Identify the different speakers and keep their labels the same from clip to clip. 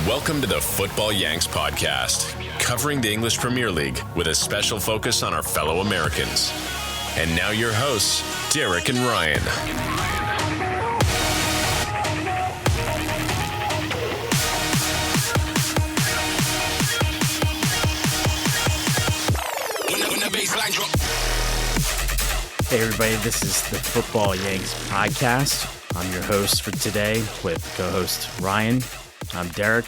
Speaker 1: Welcome to the Football Yanks podcast, covering the English Premier League with a special focus on our fellow Americans. And now your hosts, Derek and Ryan.
Speaker 2: Hey everybody, this is the Football Yanks podcast. I'm your host for today with co-host Ryan. I'm Derek.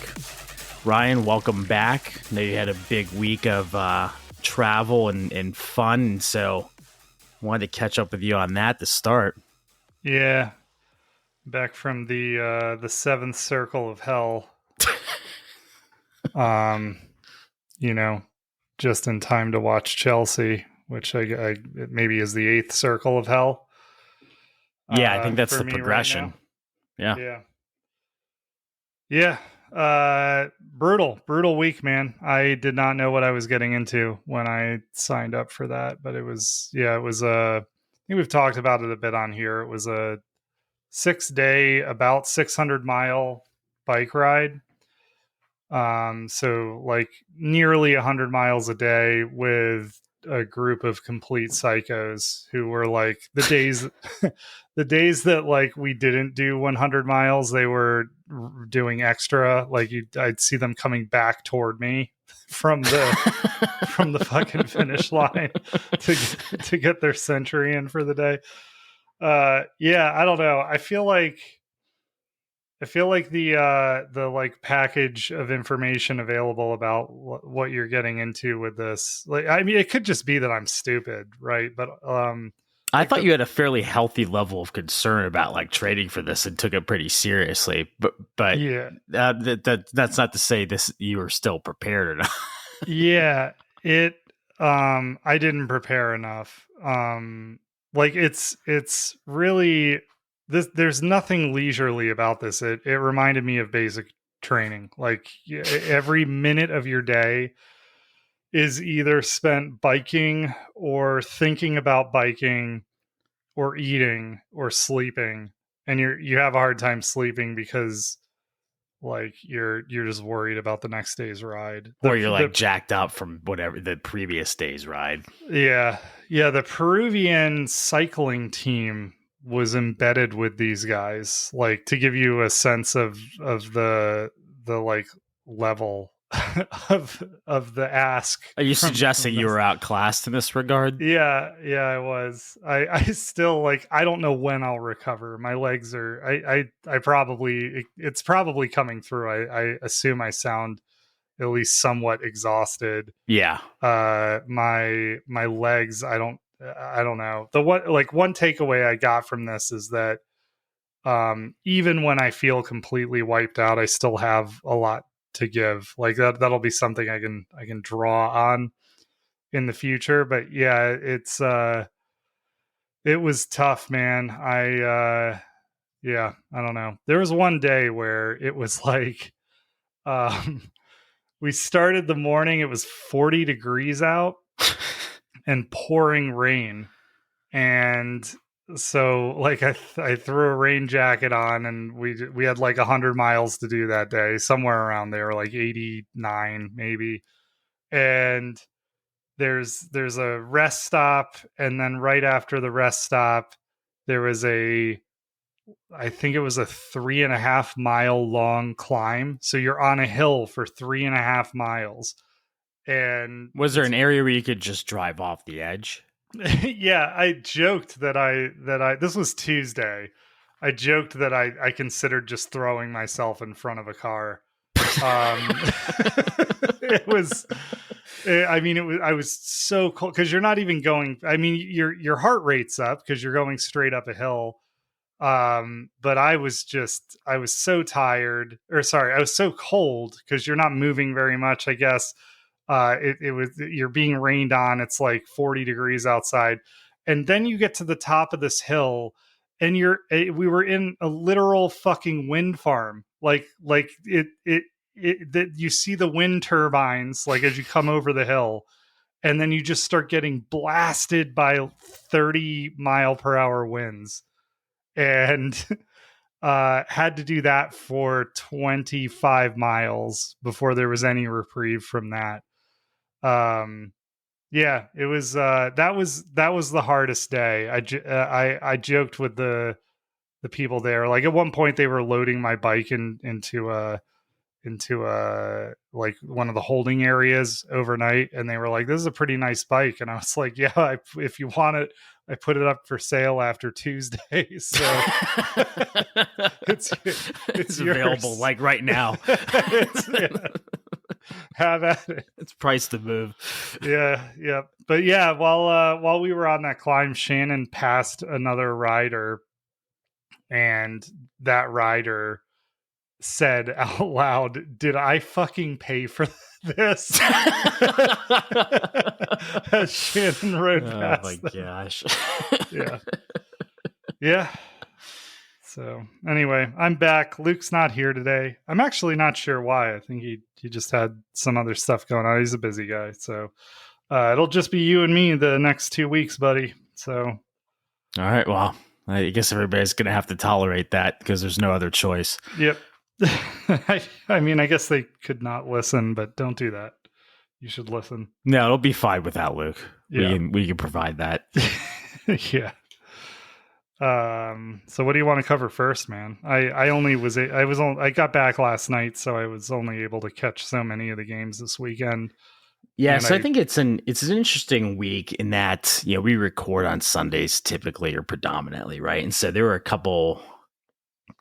Speaker 2: Ryan, welcome back. I know you had a big week of travel and fun, and so wanted to catch up with you on that to start.
Speaker 3: Yeah, back from the seventh circle of hell. Just in time to watch Chelsea, which I maybe is the eighth circle of hell.
Speaker 2: Yeah, I think that's the progression.
Speaker 3: Right. Yeah. Brutal week, man. I did not know what I was getting into when I signed up for that, but it was I think we've talked about it a bit on here. It was a 6-day, about 600-mile bike ride. So like nearly 100 miles a day with a group of complete psychos who were like the days that like we didn't do 100 miles, they were doing extra. Like I'd see them coming back toward me from the fucking finish line to get their century in for the day. I don't know. I feel like the like package of information available about what you're getting into with this, like, I mean, it could just be that I'm stupid, right? But
Speaker 2: I thought you had a fairly healthy level of concern about like trading for this and took it pretty seriously. But
Speaker 3: yeah,
Speaker 2: that's not to say this you were still prepared or not.
Speaker 3: Yeah, I didn't prepare enough. Like it's really. There's nothing leisurely about this. It reminded me of basic training. Like every minute of your day is either spent biking or thinking about biking or eating or sleeping. And you have a hard time sleeping because like you're just worried about the next day's ride.
Speaker 2: Or you're jacked up from whatever the previous day's ride.
Speaker 3: Yeah. Yeah. The Peruvian cycling team was embedded with these guys, like to give you a sense of the like level of the ask.
Speaker 2: Are you suggesting you were outclassed in this regard?
Speaker 3: Yeah, I was. I still like, I don't know when I'll recover. My legs are, I probably, it's probably coming through. I assume I sound at least somewhat exhausted.
Speaker 2: Yeah.
Speaker 3: My legs, I don't know. One takeaway I got from this is that even when I feel completely wiped out, I still have a lot to give. Like that'll be something I can draw on in the future. But yeah, it was tough, man. I don't know. There was one day where it was like we started the morning, it was 40 degrees out and pouring rain. And so like I threw a rain jacket on, and we had like 100 miles to do that day, somewhere around there, like 89 maybe. And there's a rest stop, and then right after the rest stop there was I think it was a 3.5 mile long climb. So you're on a hill for 3.5 miles. And
Speaker 2: was there an area where you could just drive off the edge?
Speaker 3: Yeah, I joked that this was Tuesday. I joked that I considered just throwing myself in front of a car. It was, I was so cold because you're not even going. I mean, your heart rate's up because you're going straight up a hill. But I was so tired, I was so cold because you're not moving very much, I guess. You're being rained on. It's like 40 degrees outside. And then you get to the top of this hill and we were in a literal fucking wind farm. Like that you see the wind turbines, like as you come over the hill, and then you just start getting blasted by 30 mile per hour winds. And Had to do that for 25 miles before there was any reprieve from that. Yeah, it was that was the hardest day. I joked with the people there. Like at one point they were loading my bike into like one of the holding areas overnight, and they were like, this is a pretty nice bike, and I was like, yeah, if you want it, I put it up for sale after Tuesday, so it's
Speaker 2: available like right now.
Speaker 3: Have at it.
Speaker 2: It's priced to move.
Speaker 3: Yeah. But yeah, while we were on that climb, Shannon passed another rider, and that rider said out loud, "Did I fucking pay for this?" As Shannon rode past.
Speaker 2: Oh my gosh.
Speaker 3: Yeah. So anyway, I'm back. Luke's not here today. I'm actually not sure why. I think he just had some other stuff going on. He's a busy guy. So it'll just be you and me the next 2 weeks, buddy. So
Speaker 2: all right. Well, I guess everybody's going to have to tolerate that because there's no other choice.
Speaker 3: Yep. I mean, I guess they could not listen, but don't do that. You should listen.
Speaker 2: No, it'll be fine without Luke.
Speaker 3: Yeah.
Speaker 2: We can provide that.
Speaker 3: Yeah. So what do you want to cover first, man? I got back last night, so I was only able to catch so many of the games this weekend.
Speaker 2: Yeah, so I think it's an interesting week in that, we record on Sundays typically or predominantly, right? And so there were a couple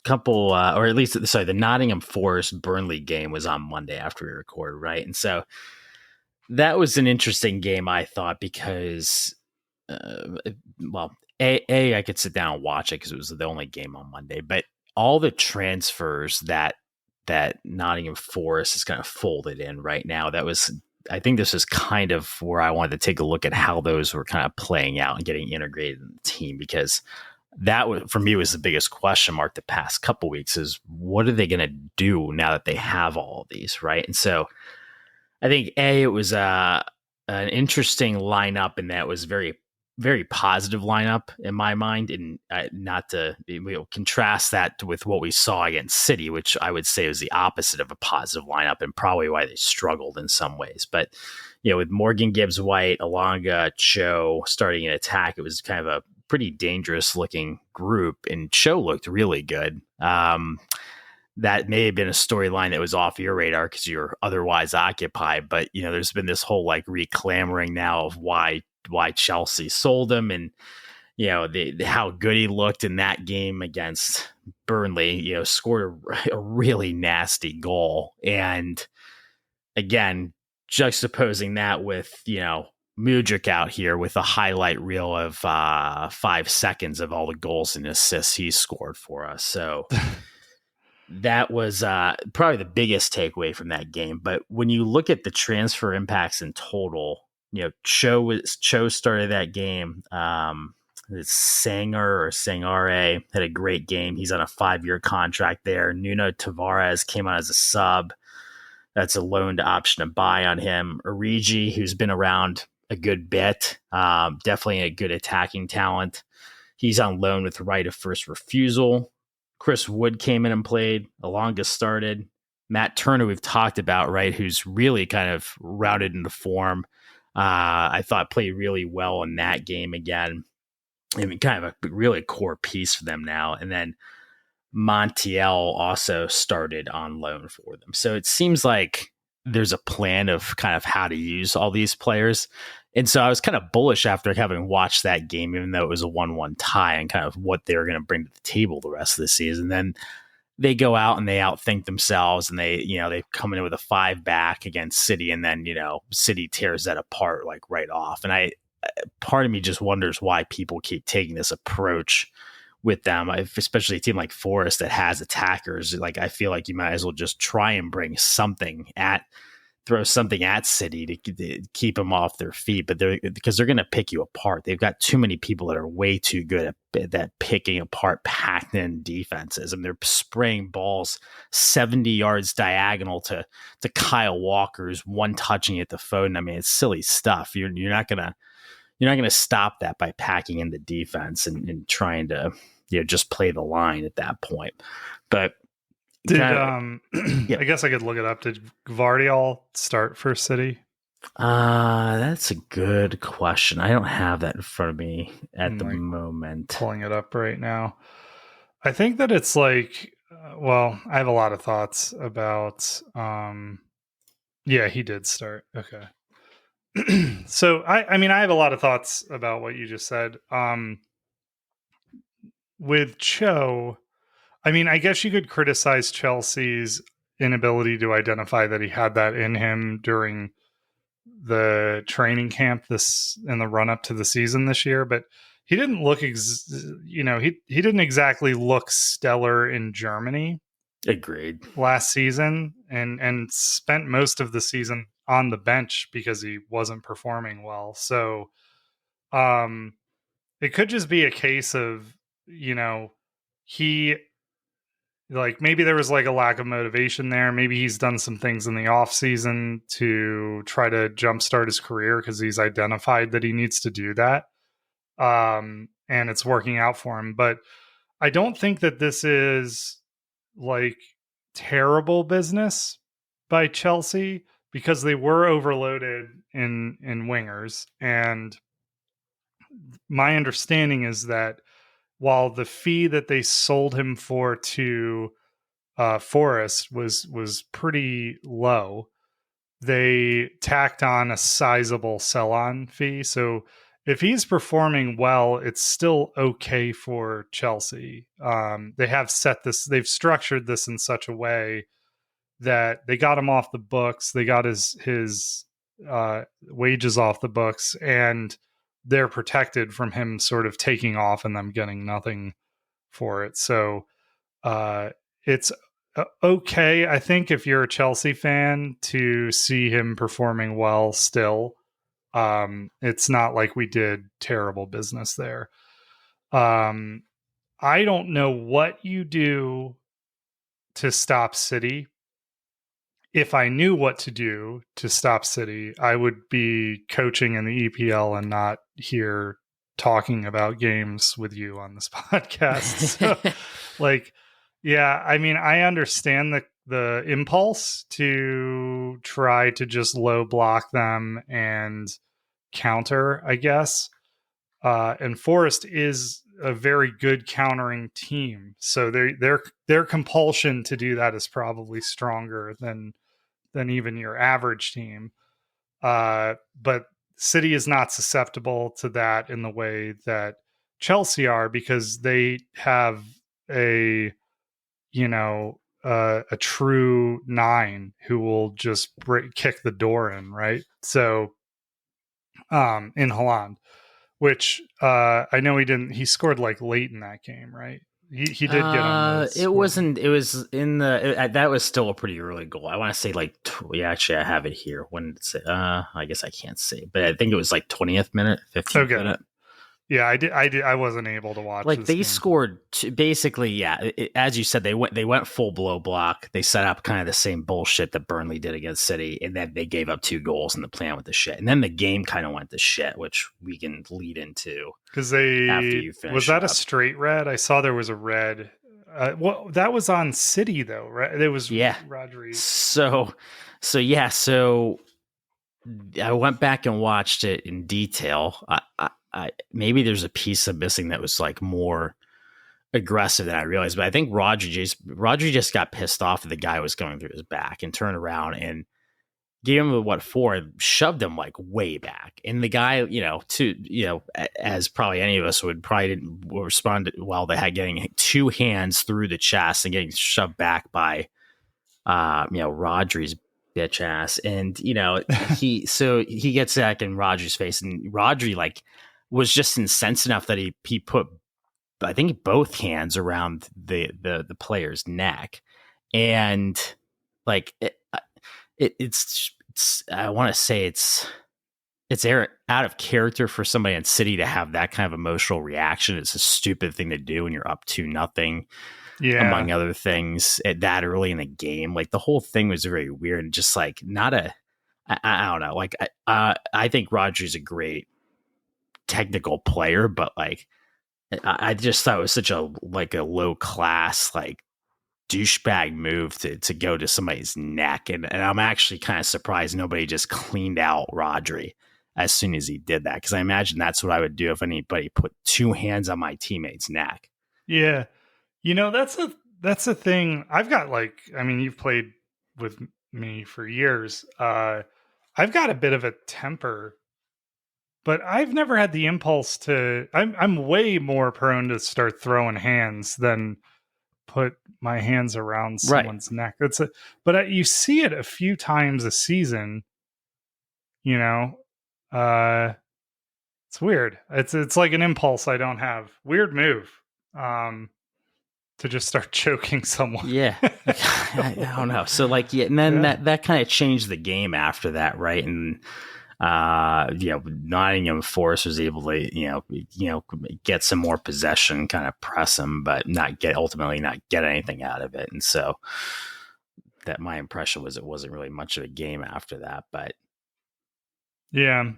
Speaker 2: or at least the Nottingham Forest Burnley game was on Monday after we recorded, right? And so that was an interesting game, I thought, because I could sit down and watch it because it was the only game on Monday, but all the transfers that Nottingham Forest is kind of folded in right now, I think this is kind of where I wanted to take a look at how those were kind of playing out and getting integrated in the team, because that for me was the biggest question mark the past couple weeks is what are they going to do now that they have all of these, right? And so I think it was an interesting lineup, and that was very, very positive lineup in my mind, and not to contrast that with what we saw against City, which I would say was the opposite of a positive lineup and probably why they struggled in some ways. But with Morgan Gibbs-White, Alanga, Cho starting an attack, it was kind of a pretty dangerous looking group, and Cho looked really good. That may have been a storyline that was off your radar because you're otherwise occupied, but there's been this whole like reclamoring now of why Chelsea sold him, and how good he looked in that game against Burnley. Scored a really nasty goal, and again juxtaposing that with Mudryk out here with a highlight reel of 5 seconds of all the goals and assists he scored for us. So that was probably the biggest takeaway from that game. But when you look at the transfer impacts in total, Cho started that game. Sangare had a great game. He's on a 5-year contract there. Nuno Tavares came on as a sub. That's a loaned option to buy on him. Origi, who's been around a good bit, definitely a good attacking talent. He's on loan with the right of first refusal. Chris Wood came in and played. Alanga started. Matt Turner, we've talked about, right, who's really kind of routed into form. I thought played really well in that game again. I mean, kind of a really core piece for them now. And then Montiel also started on loan for them. So it seems like there's a plan of kind of how to use all these players. And so I was kind of bullish after having watched that game, even though it was a 1-1 tie, and kind of what they were going to bring to the table the rest of the season. Then they go out and they outthink themselves, and they come in with a 5-back against City, and then, City tears that apart like right off. And part of me just wonders why people keep taking this approach with them, especially a team like Forest that has attackers. Like, I feel like you might as well just try and throw something at City to keep them off their feet, because they're going to pick you apart. They've got too many people that are way too good at picking apart packed in defenses. I mean, they're spraying balls 70 yards diagonal to Kyle Walker's one touching at the phone. I mean, it's silly stuff. You're not going to stop that by packing in the defense and trying to just play the line at that point. But
Speaker 3: did
Speaker 2: yeah.
Speaker 3: I guess I could look it up. Did Gvardiol start for City?
Speaker 2: That's a good question. I don't have that in front of me at the moment.
Speaker 3: Pulling it up right now. I think that it's like, well, I have a lot of thoughts about. Yeah, he did start. Okay. So I mean, I have a lot of thoughts about what you just said. With Cho, I mean, I guess you could criticize Chelsea's inability to identify that he had that in him during the training camp in the run up to the season this year, but he didn't look he didn't exactly look stellar in Germany.
Speaker 2: Agreed.
Speaker 3: Last season, and spent most of the season on the bench because he wasn't performing well. So it could just be a case of, he, like, maybe there was like a lack of motivation there. Maybe he's done some things in the off season to try to jumpstart his career because he's identified that he needs to do that. And it's working out for him. But I don't think that this is like terrible business by Chelsea, because they were overloaded in wingers. And my understanding is that while the fee that they sold him for to Forrest was pretty low, they tacked on a sizable sell-on fee. So if he's performing well, it's still okay for Chelsea. They've structured this in such a way that they got him off the books, they got his wages off the books, and they're protected from him sort of taking off and them getting nothing for it. So it's okay, I think, if you're a Chelsea fan, to see him performing well still. It's not like we did terrible business there. I don't know what you do to stop City. If I knew what to do to stop City, I would be coaching in the EPL and not here talking about games with you on this podcast. So, like, yeah, I mean, I understand the impulse to try to just low block them and counter, I guess. And Forrest is a very good countering team, so their compulsion to do that is probably stronger than even your average team. But City is not susceptible to that in the way that Chelsea are, because they have a true nine who will just kick the door in, right? So in Holland, which I know he scored like late in that game, right? He did get on this.
Speaker 2: It was in that was still a pretty early goal. I want to say like, actually I have it here. When it's, I guess I can't say, but I think it was like 20th minute, 15th minute.
Speaker 3: Yeah, I did. I wasn't able to watch.
Speaker 2: Like, they
Speaker 3: game.
Speaker 2: scored basically. Yeah, as you said, they went full blow block. They set up kind of the same bullshit that Burnley did against City, and then they gave up 2 goals, and the plan went to shit. And then the game kind of went to shit, which we can lead into
Speaker 3: because was that a straight red? I saw there was a red. Well, that was on City though, right? It was Rodri.
Speaker 2: So I went back and watched it in detail. Maybe there's a piece I'm missing that was like more aggressive than I realized, but I think Rodri just got pissed off that the guy was going through his back and turned around and gave him shoved him like way back. And the guy, as probably any of us didn't respond well, they had getting 2 hands through the chest and getting shoved back by, Rodri's bitch ass. And, he gets back in Rodri's face, and Rodri was just incensed enough that he put, I think, both hands around the player's neck, and it's I want to say it's out of character for somebody in City to have that kind of emotional reaction. It's a stupid thing to do when you're up 2-0. Yeah. Among other things, at that early in the game. Like, the whole thing was very weird, and just like I don't know. Like, I think Rodri's a great technical player, but like, I just thought it was such a low class, like douchebag move to go to somebody's neck. And I'm actually kind of surprised nobody just cleaned out Rodri as soon as he did that. Cause I imagine that's what I would do if anybody put two hands on my teammate's neck.
Speaker 3: Yeah. That's a thing. I've got you've played with me for years. I've got a bit of a temper, but I've never had the impulse to. I'm way more prone to start throwing hands than put my hands around someone's neck. But you see it a few times a season. You know, it's weird. It's like an impulse I don't have. Weird move. To just start choking someone.
Speaker 2: Yeah. I don't know. So and then that kind of changed the game after that, right? And Nottingham Forest was able to get some more possession, kind of press them, but not get anything out of it. And so that my impression was it wasn't really much of a game after that. But
Speaker 3: yeah,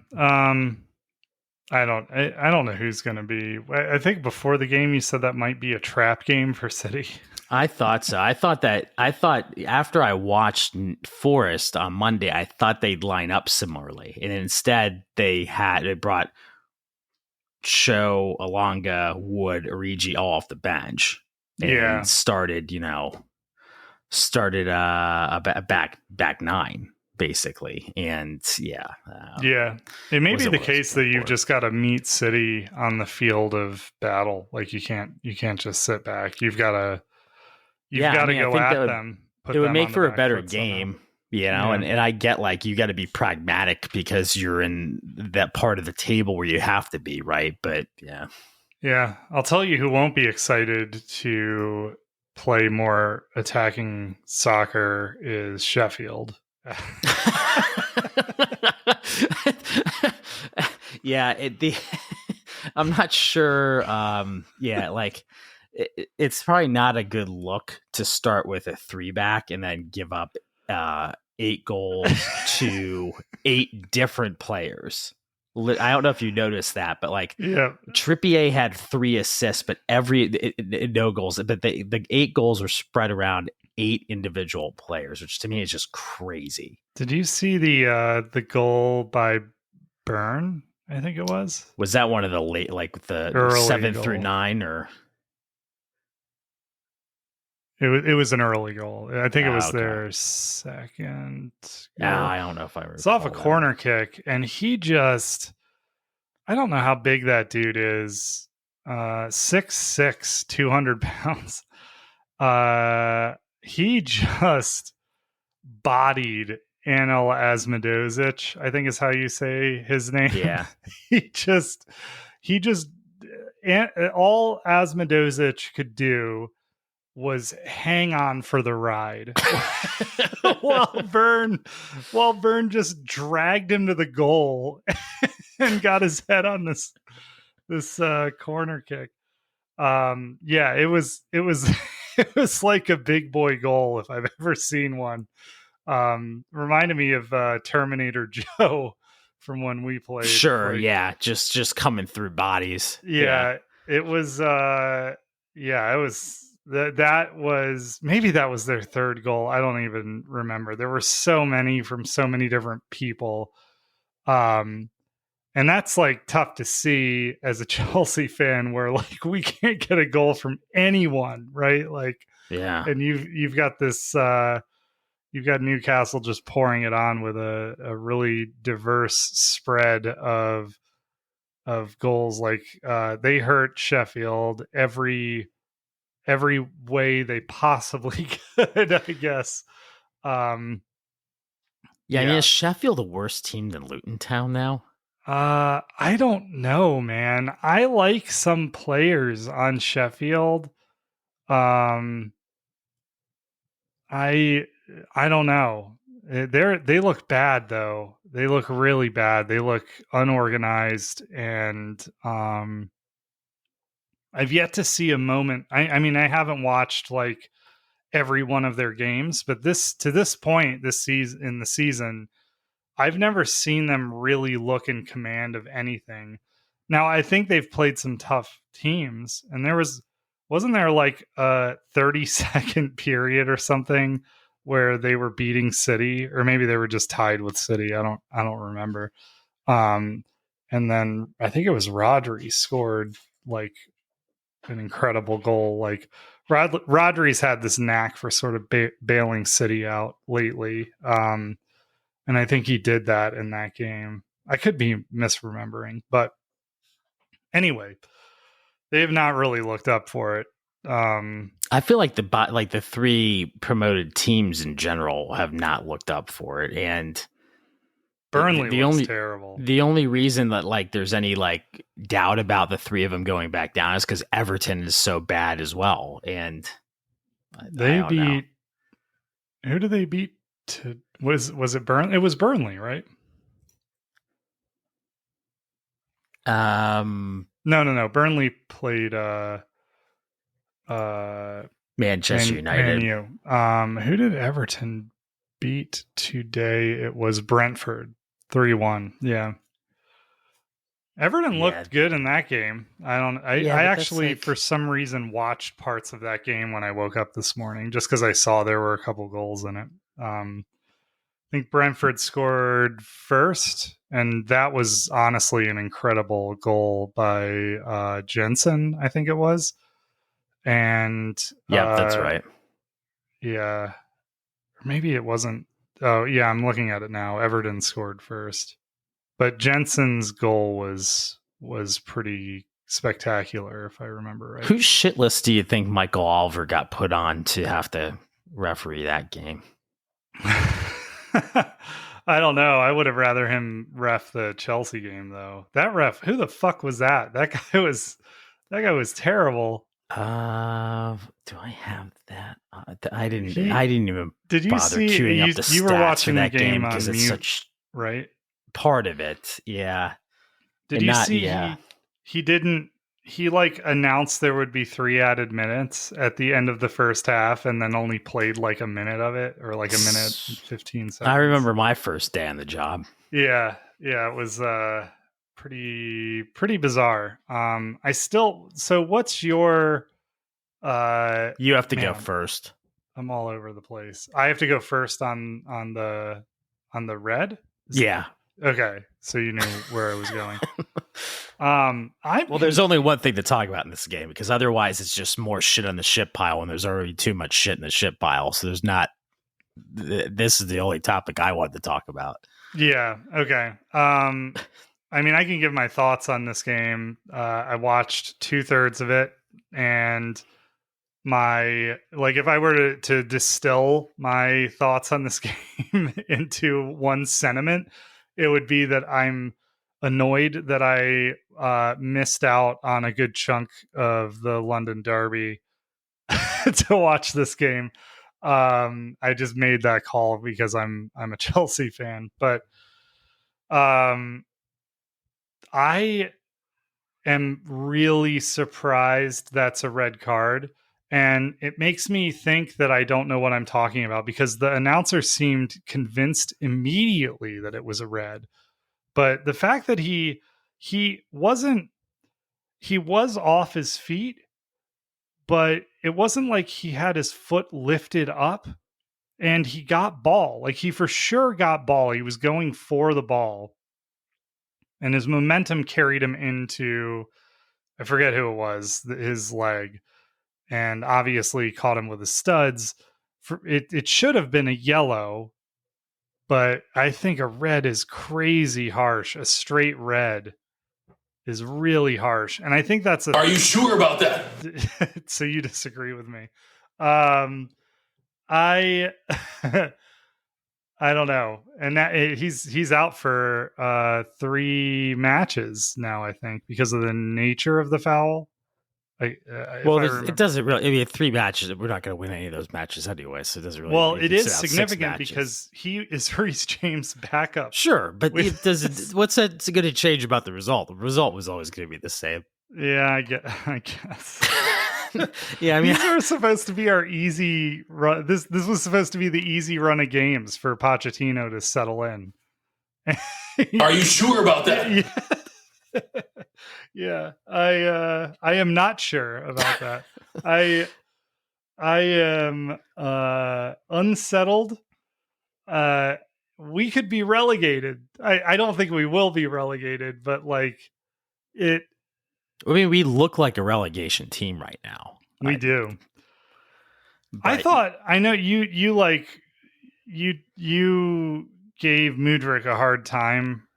Speaker 3: I don't know who's going to be. I think before the game you said that might be a trap game for City.
Speaker 2: I thought so. I thought after I watched Forrest on Monday, I thought they'd line up similarly, and instead they brought Cho, Alonga, Wood, Origi all off the bench, and started a back nine basically, and
Speaker 3: it may be the case that you've just got to meet City on the field of battle. Like you can't just sit back. You've got to go at them.
Speaker 2: It would make for a better game, and I get you got to be pragmatic because you're in that part of the table where you have to be, right? But
Speaker 3: yeah, I'll tell you who won't be excited to play more attacking soccer is Sheffield.
Speaker 2: I'm not sure. It's probably not a good look to start with a 3-back and then give up 8 goals to 8 different players. I don't know if you noticed that, but Trippier had 3 assists, but no goals. But the 8 goals were spread around 8 individual players, which to me is just crazy.
Speaker 3: Did you see the goal by Byrne? I think it was.
Speaker 2: Was that one of the late, the early 7 goal through 9, or?
Speaker 3: It was an early goal. I think it was their second goal.
Speaker 2: I don't know if I remember.
Speaker 3: It's off a corner kick, and he just, I don't know how big that dude is. 6'6", 200 pounds. He just bodied Anel Asmadozic, I think is how you say his name.
Speaker 2: Yeah.
Speaker 3: he just all Asmadozic could do was hang on for the ride while Byrne just dragged him to the goal and got his head on this corner kick. It was it was like a big boy goal if I've ever seen one. Reminded me of Terminator Joe from when we played.
Speaker 2: Sure, just coming through bodies.
Speaker 3: It was it was that was maybe that was their third goal. I don't even remember. There were so many from so many different people. And that's tough to see as a Chelsea fan where we can't get a goal from anyone, right? And you've got this you've got Newcastle just pouring it on with a really diverse spread of goals. They hurt Sheffield every way they possibly could, I guess.
Speaker 2: Is Sheffield a worse team than Luton Town now?
Speaker 3: I don't know, man. I like some players on Sheffield. I don't know. They look bad though. They look really bad. They look unorganized, and I've yet to see a moment. I mean, I haven't watched every one of their games, but to this point, this season in the season, I've never seen them really look in command of anything. Now, I think they've played some tough teams, and wasn't there like a 30-second period or something where they were beating City, or maybe they were just tied with City. I don't remember. And then I think it was Rodri scored like an incredible goal. Like Rodri's had this knack for sort of bailing City out lately. And I think he did that in that game. I could be misremembering, but anyway, they have not really looked up for it.
Speaker 2: I feel like the three promoted teams in general have not looked up for it, and
Speaker 3: Burnley looks terrible.
Speaker 2: The only reason that like there's any like doubt about the three of them going back down is because Everton is so bad as well, and
Speaker 3: they beat. Who did they beat? Was it Burnley? It was Burnley, right? No. Burnley played
Speaker 2: Manchester United.
Speaker 3: Who did Everton beat today? It was Brentford, 3-1. Yeah. Everton looked good in that game. I actually for some reason watched parts of that game when I woke up this morning, just because I saw there were a couple goals in it. I think Brentford scored first, and that was honestly an incredible goal by Jensen, I think it was. And
Speaker 2: that's right.
Speaker 3: Yeah. Maybe it wasn't. Oh, yeah, I'm looking at it now. Everton scored first. But Jensen's goal was pretty spectacular, if I remember right.
Speaker 2: Whose shit list do you think Michael Oliver got put on to have to referee that game?
Speaker 3: I don't know. I would have rather him ref the Chelsea game, though. That ref, who the fuck was that? That guy was terrible.
Speaker 2: Do I have that? I didn't even bother queuing up the stats.
Speaker 3: You were watching
Speaker 2: that
Speaker 3: the game
Speaker 2: because it's such
Speaker 3: right
Speaker 2: part of it. Yeah.
Speaker 3: Did you see? Yeah. He didn't. He like announced there would be 3 added minutes at the end of the first half, and then only played like a minute of it, or like a minute and 15 seconds.
Speaker 2: I remember my first day on the job.
Speaker 3: Yeah, it was pretty bizarre. So what's your
Speaker 2: you have to go first.
Speaker 3: I'm all over the place. I have to go first on the red?
Speaker 2: Yeah.
Speaker 3: Okay. So you knew where I was going.
Speaker 2: Well, there's only one thing to talk about in this game, because otherwise it's just more shit on the shit pile, and there's already too much shit in the shit pile. So there's not. This is the only topic I wanted to talk about.
Speaker 3: Yeah. Okay. I mean, I can give my thoughts on this game. I watched 2/3 of it, and if I were to distill my thoughts on this game into one sentiment, it would be that I'm annoyed that I missed out on a good chunk of the London Derby to watch this game. I just made that call because I'm a Chelsea fan, but I am really surprised that's a red card. And it makes me think that I don't know what I'm talking about, because the announcer seemed convinced immediately that it was a red. But the fact that he was off his feet, but it wasn't like he had his foot lifted up, and he got ball. Like, he for sure got ball. He was going for the ball, and his momentum carried him into, I forget who it was, his leg. And obviously caught him with his studs. It should have been a yellow, but I think a red is crazy harsh. A straight red is really harsh. And I think that's
Speaker 1: Are you sure about that?
Speaker 3: So you disagree with me. I don't know. And that he's out for 3 matches now, I think, because of the nature of the foul.
Speaker 2: It doesn't really. I mean, 3 matches. We're not going to win any of those matches anyway, so it doesn't really.
Speaker 3: Well, it is significant because he is Reece James' backup.
Speaker 2: Sure, but what's that going to change about the result? The result was always going to be the same.
Speaker 3: Yeah, I guess.
Speaker 2: Yeah, I mean,
Speaker 3: these are supposed to be our easy run. This was supposed to be the easy run of games for Pochettino to settle in.
Speaker 1: Are you sure about that?
Speaker 3: Yeah. Yeah, I am not sure about that. I am unsettled. Uh, we could be relegated. I don't think we will be relegated, but like it,
Speaker 2: I mean, we look like a relegation team right now.
Speaker 3: we do. I
Speaker 2: But
Speaker 3: thought I know you like you gave Mudryk a hard time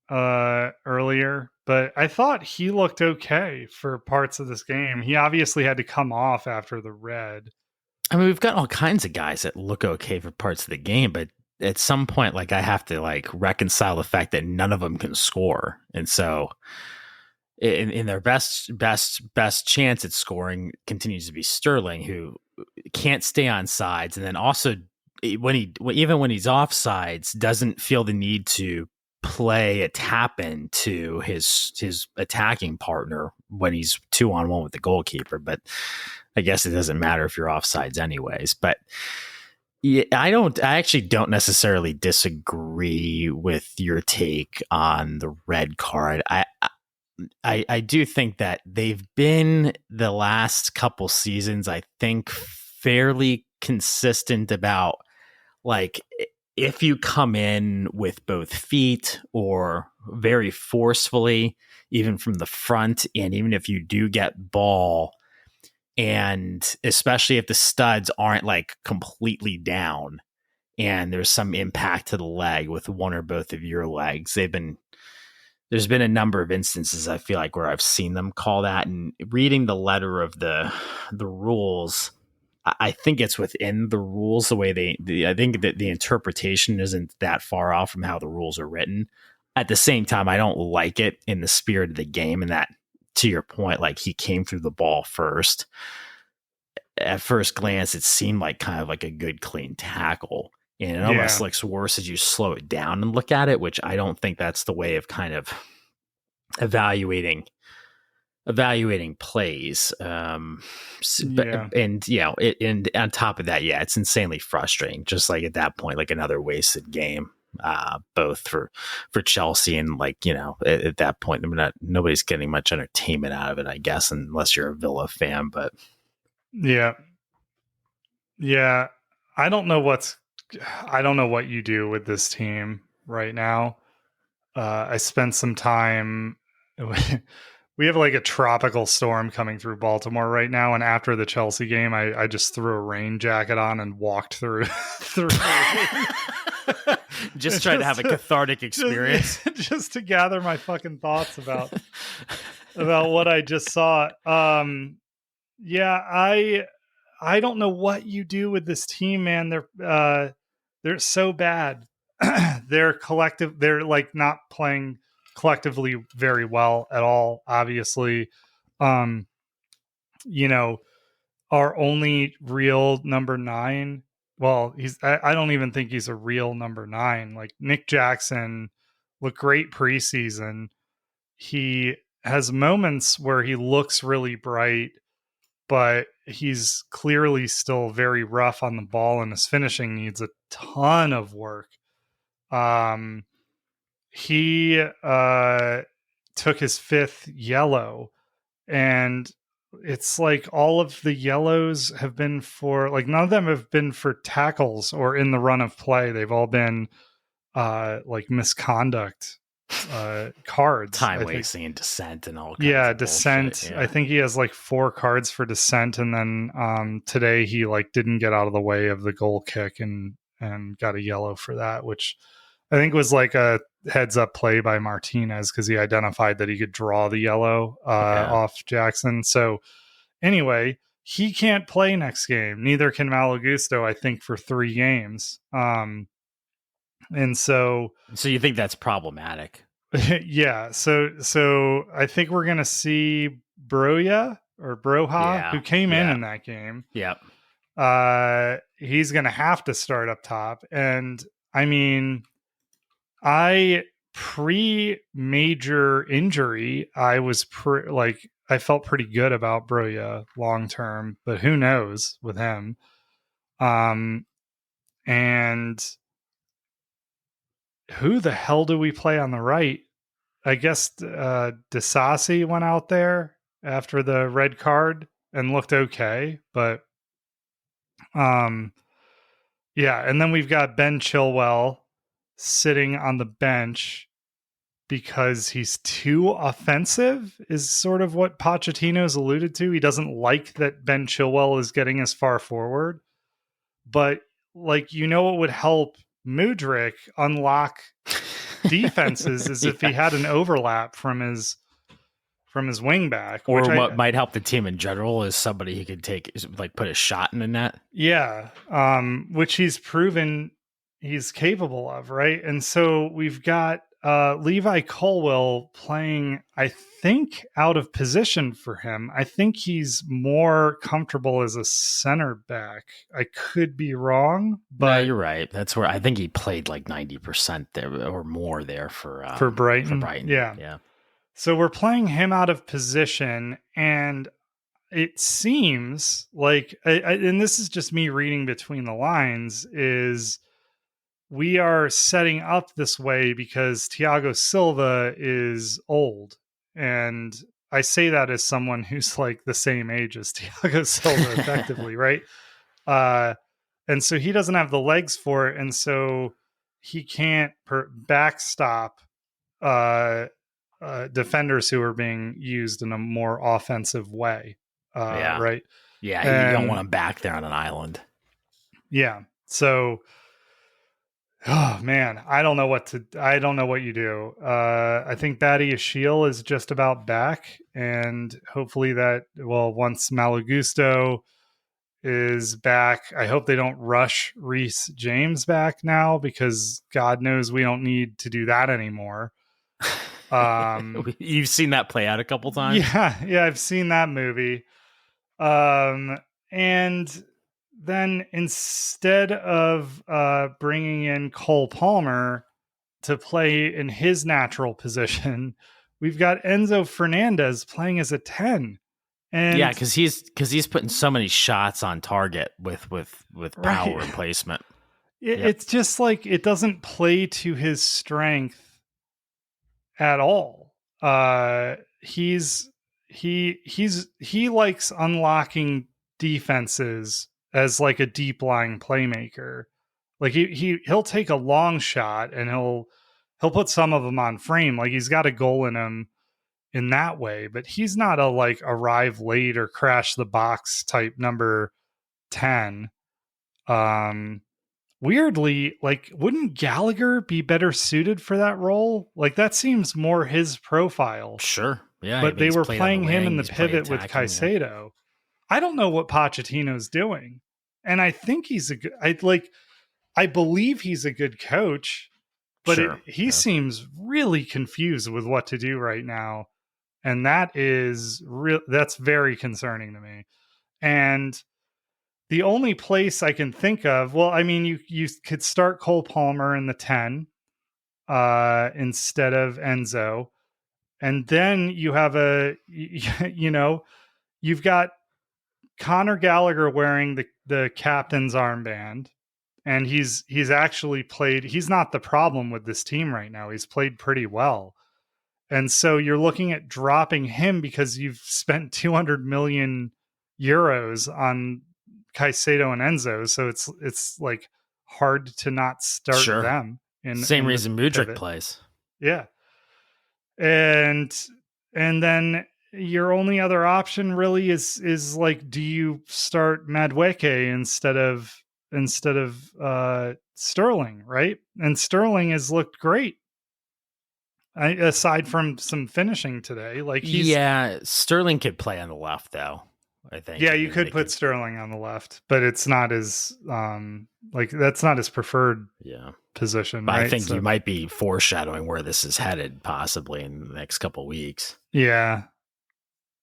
Speaker 3: earlier, but I thought he looked okay for parts of this game. He obviously had to come off after the red.
Speaker 2: I mean, we've got all kinds of guys that look okay for parts of the game, but at some point, like I have to like reconcile the fact that none of them can score, and so in their best chance at scoring continues to be Sterling, who can't stay on sides, and then also even when he's off sides, doesn't feel the need to play a tap in to his attacking partner when he's 2-on-1 with the goalkeeper. But I guess it doesn't matter if you're offsides anyways. But yeah, I actually don't necessarily disagree with your take on the red card. I do think that they've been the last couple seasons, I think, fairly consistent about like if you come in with both feet or very forcefully, even from the front, and even if you do get ball, and especially if the studs aren't like completely down and there's some impact to the leg with one or both of your legs, there's been a number of instances I feel like where I've seen them call that. And reading the letter of the rules, I think it's within the rules the way I think that the interpretation isn't that far off from how the rules are written. At the same time, I don't like it in the spirit of the game, and that, to your point, like he came through the ball first. At first glance, it seemed like kind of like a good, clean tackle. And it almost looks worse as you slow it down and look at it, which I don't think that's the way of kind of evaluating plays. And on top of that, it's insanely frustrating. Just like at that point, like another wasted game, both for Chelsea and like, at that point, nobody's getting much entertainment out of it, I guess, unless you're a Villa fan. But
Speaker 3: yeah, I don't know what you do with this team right now. I spent some time. We have like a tropical storm coming through Baltimore right now, and after the Chelsea game, I just threw a rain jacket on and walked through
Speaker 2: just trying to have a cathartic experience,
Speaker 3: just to gather my fucking thoughts about what I just saw. I don't know what you do with this team, man. They're so bad. They're like not playing collectively very well at all, obviously. Our only real number 9, well, I don't even think he's a real number 9. Like Nick Jackson looked great preseason. He has moments where he looks really bright, but he's clearly still very rough on the ball, and his finishing needs a ton of work. He took his 5th yellow, and it's like all of the yellows have been for, like, none of them have been for tackles or in the run of play. They've all been like misconduct cards,
Speaker 2: time wasting and dissent and all kinds of
Speaker 3: dissent
Speaker 2: bullshit.
Speaker 3: I think he has like 4 cards for dissent, and then today he like didn't get out of the way of the goal kick and got a yellow for that, which I think was like a heads up play by Martinez because he identified that he could draw the yellow off Jackson. So anyway, he can't play next game. Neither can Malagusto, I think, for 3 games. And so
Speaker 2: you think that's problematic?
Speaker 3: Yeah. So I think we're going to see Broja, who came in that game.
Speaker 2: Yep.
Speaker 3: He's going to have to start up top. And I mean, pre-major injury, I was I felt pretty good about Broja long term, but who knows with him. And who the hell do we play on the right? I guess Disasi went out there after the red card and looked okay, but yeah, and then we've got Ben Chilwell sitting on the bench because he's too offensive, is sort of what Pochettino's alluded to. He doesn't like that Ben Chilwell is getting as far forward, but like, what would help Mudryk unlock defenses is if he had an overlap from his wing back,
Speaker 2: or what might help the team in general is somebody he could take, like, put a shot in the net.
Speaker 3: Yeah, which he's proven he's capable of, right? And so we've got Levi Colwill playing, I think, out of position for him. I think he's more comfortable as a center back. I could be wrong, but
Speaker 2: no, you're right. That's where I think he played like 90% there or more there for
Speaker 3: Brighton.
Speaker 2: For Brighton,
Speaker 3: yeah. So we're playing him out of position, and it seems like, and this is just me reading between the lines, is we are setting up this way because Thiago Silva is old. And I say that as someone who's like the same age as Thiago Silva, effectively, right? And so he doesn't have the legs for it. And so he can't backstop defenders who are being used in a more offensive way. Right.
Speaker 2: Yeah. You don't want him back there on an island.
Speaker 3: Yeah. So, oh man, I don't know what you do. I think Batty Ashiel is just about back, and hopefully once Malagusto is back, I hope they don't rush Reece James back now, because God knows we don't need to do that anymore.
Speaker 2: You've seen that play out a couple times.
Speaker 3: Yeah, I've seen that movie. And then instead of bringing in Cole Palmer to play in his natural position, we've got Enzo Fernandez playing as a 10. And
Speaker 2: yeah, because he's putting so many shots on target with power and placement.
Speaker 3: It's just like it doesn't play to his strength at all. He likes unlocking defenses as like a deep lying playmaker. Like he'll take a long shot and he'll put some of them on frame. Like he's got a goal in him in that way, but he's not a like arrive late or crash the box type number 10. Weirdly, like, wouldn't Gallagher be better suited for that role? Like, that seems more his profile.
Speaker 2: Sure. Yeah.
Speaker 3: But they were playing him in the pivot with Caicedo. I don't know what Pochettino's doing. And I think I believe he's a good coach, but he seems really confused with what to do right now. And that's very concerning to me. And the only place I can think of, well, I mean, you could start Cole Palmer in the 10 instead of Enzo. And then you have you've got Conor Gallagher wearing the captain's armband. And he's actually played, he's not the problem with this team right now. He's played pretty well. And so you're looking at dropping him because you've spent 200 million euros on Caicedo and Enzo, so it's like hard to not start them.
Speaker 2: Same reason Mudryk plays.
Speaker 3: Yeah, and then your only other option really is like, do you start Madueke instead of Sterling, right? And Sterling has looked great. Aside from some finishing today, like
Speaker 2: Sterling could play on the left though. I think.
Speaker 3: Yeah, you could put Sterling on the left, but it's not his that's not his preferred position.
Speaker 2: But
Speaker 3: right?
Speaker 2: I think you might be foreshadowing where this is headed possibly in the next couple of weeks.
Speaker 3: Yeah.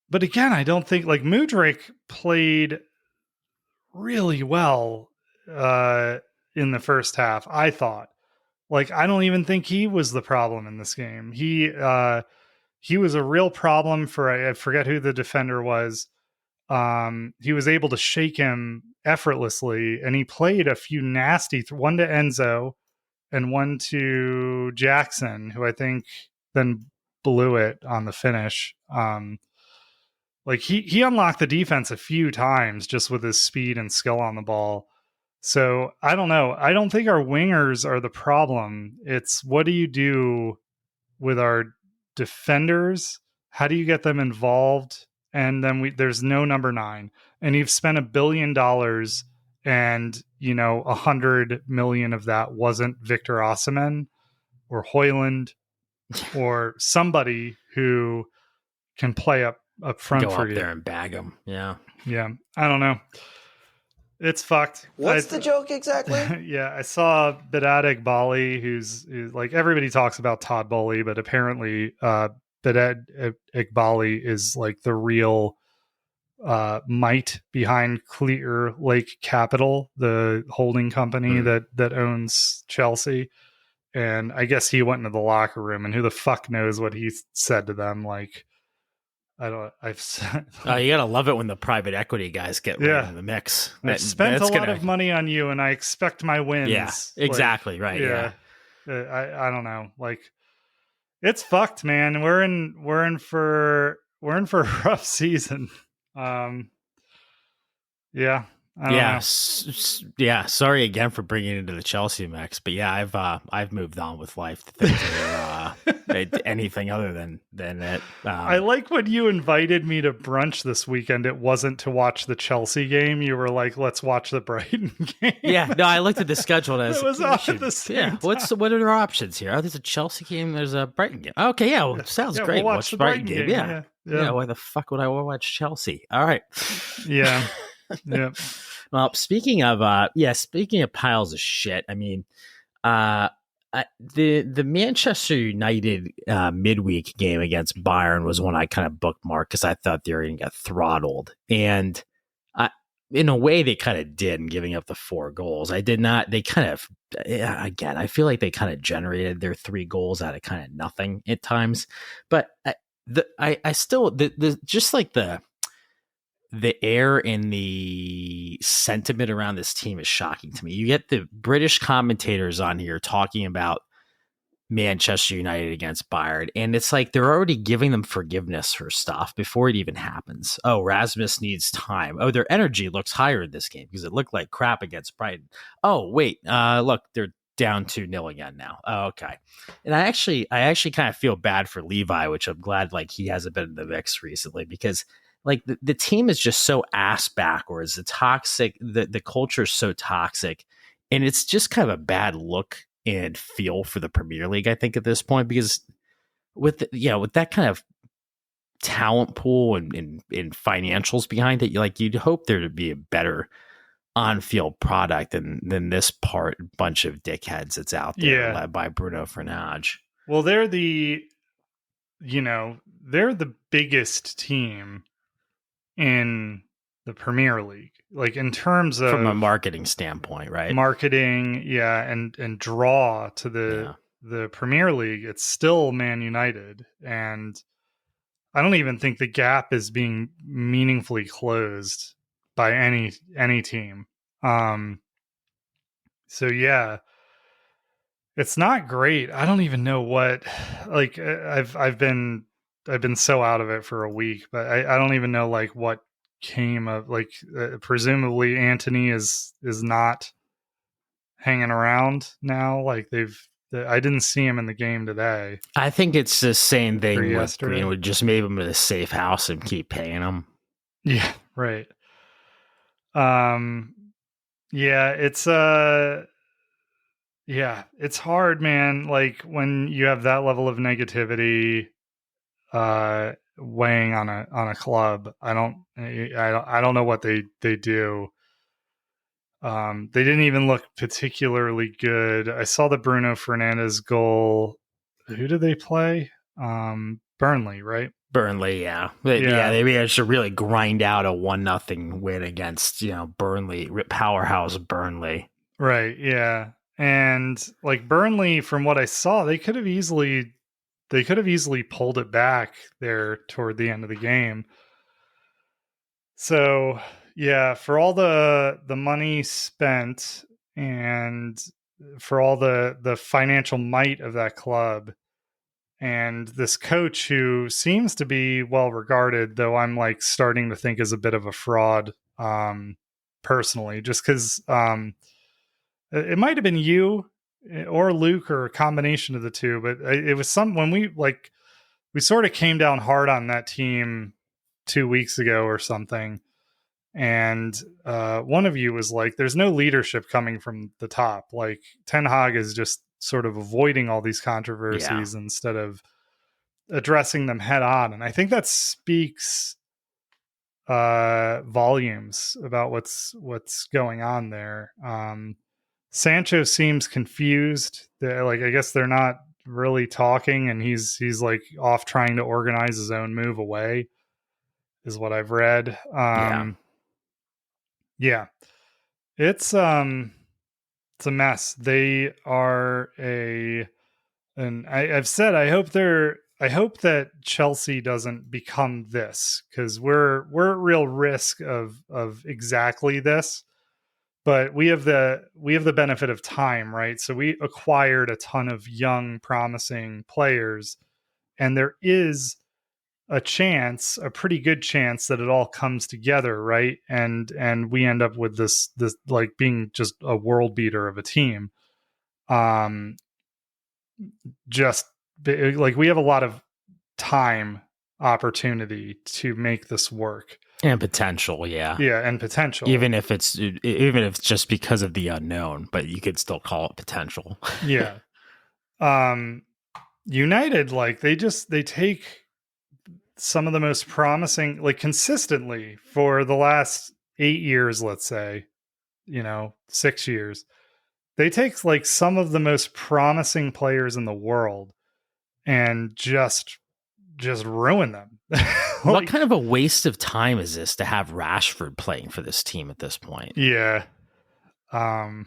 Speaker 3: But again, I don't think Mudryk played really well in the first half, I thought. I don't even think he was the problem in this game. He was a real problem for, I forget who the defender was. He was able to shake him effortlessly, and he played a few nasty, one to Enzo and one to Jackson, who I think then blew it on the finish. Like he unlocked the defense a few times just with his speed and skill on the ball. So I don't know. I don't think our wingers are the problem. It's what do you do with our defenders? How do you get them involved? And then there's no number 9, and you've spent $1 billion, and 100 million of that wasn't Victor Osimhen or Hoyland or somebody who can play up front
Speaker 2: Go
Speaker 3: for
Speaker 2: up
Speaker 3: you.
Speaker 2: there and bag them. Yeah.
Speaker 3: Yeah. I don't know. It's fucked.
Speaker 4: What's the joke exactly?
Speaker 3: Yeah, I saw Bedat Igbali, who's like, everybody talks about Todd Bowley, but apparently Bedat Igbali is like the real might behind Clear Lake Capital, the holding company that owns Chelsea. And I guess he went into the locker room, and who the fuck knows what he said to them. Like,
Speaker 2: you gotta love it when the private equity guys get right in the mix.
Speaker 3: I've spent a lot of money on you, and I expect my wins.
Speaker 2: Yeah, exactly.
Speaker 3: Like,
Speaker 2: right. Yeah.
Speaker 3: I don't know. Like, it's fucked, man. We're in for a rough season. Yeah. I don't know.
Speaker 2: Yeah. Sorry again for bringing it into the Chelsea mix, but yeah, I've moved on with life to things that are anything other than it.
Speaker 3: I like when you invited me to brunch this weekend. It wasn't to watch the Chelsea game. You were like, "Let's watch the Brighton game."
Speaker 2: Yeah, no, I looked at the schedule and
Speaker 3: it was on at the same time.
Speaker 2: What are our options here? Oh, there's a Chelsea game. There's a Brighton game. Okay, yeah, well, sounds great.
Speaker 3: We'll watch the Brighton game. Yeah.
Speaker 2: Why the fuck would I want to watch Chelsea? All right.
Speaker 3: Yeah. Yeah.
Speaker 2: Well, speaking of piles of shit, I mean, the Manchester United midweek game against Bayern was one I kind of bookmarked because I thought they were going to get throttled, and in a way they kind of did in giving up the 4 goals. I did not. They kind of again, I feel like they kind of generated their 3 goals out of kind of nothing at times, but I still just like the air and the sentiment around this team is shocking to me. You get the British commentators on here talking about Manchester United against Bayern, and it's like they're already giving them forgiveness for stuff before it even happens. Oh, Rasmus needs time. Oh, their energy looks higher in this game because it looked like crap against Brighton. Oh, wait, look, they're down 2-0 again now. Oh, okay. And I actually kind of feel bad for Levi, which I'm glad like he hasn't been in the mix recently, because like the team is just so ass backwards. The toxic, the culture is so toxic, and it's just kind of a bad look and feel for the Premier League, I think, at this point, because with that kind of talent pool and financials behind it, you'd hope there to be a better on-field product than this bunch of dickheads that's out there led by Bruno Fernandes.
Speaker 3: Well, they're the biggest team in the Premier League, like in terms of
Speaker 2: from a marketing standpoint, right?
Speaker 3: Marketing, and draw to the Premier League. It's still Man United, and I don't even think the gap is being meaningfully closed by any team. So yeah, it's not great. I don't even know what, like, I've been so out of it for a week, but I don't even know like what came of, like, presumably Anthony is not hanging around now. Like I didn't see him in the game today.
Speaker 2: I think it's the same thing with Greenwood. Just move him to a safe house and keep paying him.
Speaker 3: Yeah, right. Yeah, it's it's hard, man. Like when you have that level of negativity weighing on a club. I don't know what they do. They didn't even look particularly good. I saw the Bruno Fernandes goal. Who did they play? Burnley, right?
Speaker 2: Burnley, yeah. They managed to really grind out a 1-0 win against, Burnley, powerhouse Burnley.
Speaker 3: Right, yeah. And like Burnley, from what I saw, they could have easily pulled it back there toward the end of the game. So yeah, for all the money spent and for all the financial might of that club, and this coach who seems to be well regarded, though I'm like starting to think is a bit of a fraud, personally, just because it might have been you or Luke or a combination of the two, but it was when we sort of came down hard on that team 2 weeks ago or something. And one of you was like, there's no leadership coming from the top. Like Ten Hag is just sort of avoiding all these controversies instead of addressing them head on. And I think that speaks volumes about what's going on there. Sancho seems confused. I guess they're not really talking, and he's like off trying to organize his own move away, is what I've read. Yeah. It's a mess. They are I've said I hope that Chelsea doesn't become this, because we're at real risk of exactly this. But we have the benefit of time, right? So we acquired a ton of young, promising players, and there is a pretty good chance that it all comes together, right? And we end up with this like being just a world beater of a team. Just like we have a lot of time opportunity to make this work.
Speaker 2: And potential, yeah.
Speaker 3: Yeah, and potential.
Speaker 2: Even if it's just because of the unknown, but you could still call it potential.
Speaker 3: Yeah. United, like they take some of the most promising, like consistently for the last 8 years, let's say, 6 years, they take like some of the most promising players in the world and just ruin them.
Speaker 2: What kind of a waste of time is this to have Rashford playing for this team at this point?
Speaker 3: Yeah. I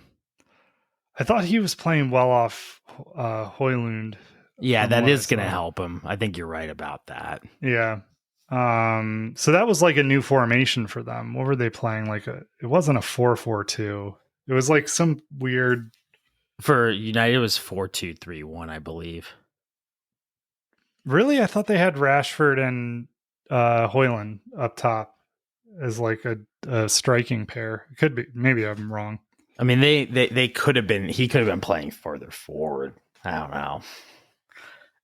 Speaker 3: thought he was playing well off Højlund.
Speaker 2: Yeah, that is going to help him. I think you're right about that.
Speaker 3: Yeah. So that was like a new formation for them. What were they playing? It wasn't a 4-4-2. It was like some weird.
Speaker 2: For United, it was 4-2-3-1, I believe.
Speaker 3: Really? I thought they had Rashford and Højlund up top as like a striking pair. It could be. Maybe I'm wrong.
Speaker 2: I mean, they could have been. He could have been playing further forward. I don't know.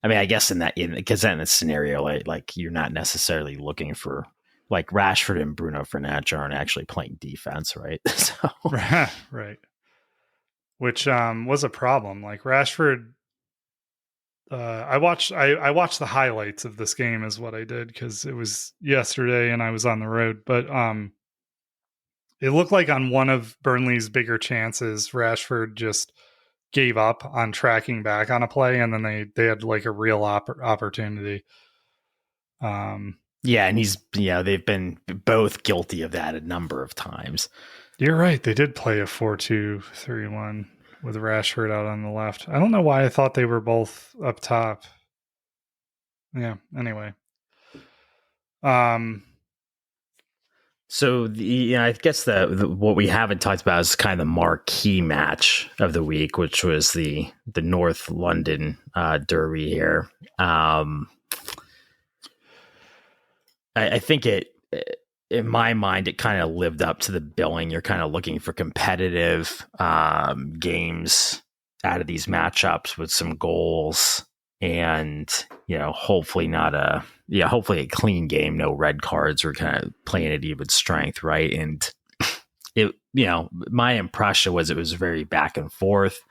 Speaker 2: I mean, I guess in a scenario like you're not necessarily looking for like Rashford and Bruno Fernandes aren't actually playing defense, right? So
Speaker 3: right. Which was a problem. Like Rashford. I watched the highlights of this game is what I did, because it was yesterday and I was on the road. But it looked like on one of Burnley's bigger chances, Rashford just gave up on tracking back on a play, and then they had like a real opportunity.
Speaker 2: Yeah, and they've been both guilty of that a number of times.
Speaker 3: You're right. They did play a 4-2-3-1 with Rashford out on the left. I don't know why I thought they were both up top. Yeah. Anyway.
Speaker 2: So I guess what we haven't talked about is kind of the marquee match of the week, which was the North London derby here. I think in my mind, it kind of lived up to the billing. You're kind of looking for competitive games out of these matchups with some goals, and hopefully hopefully a clean game, no red cards. We're kind of playing at even strength, right? And it, my impression was it was very back and forth,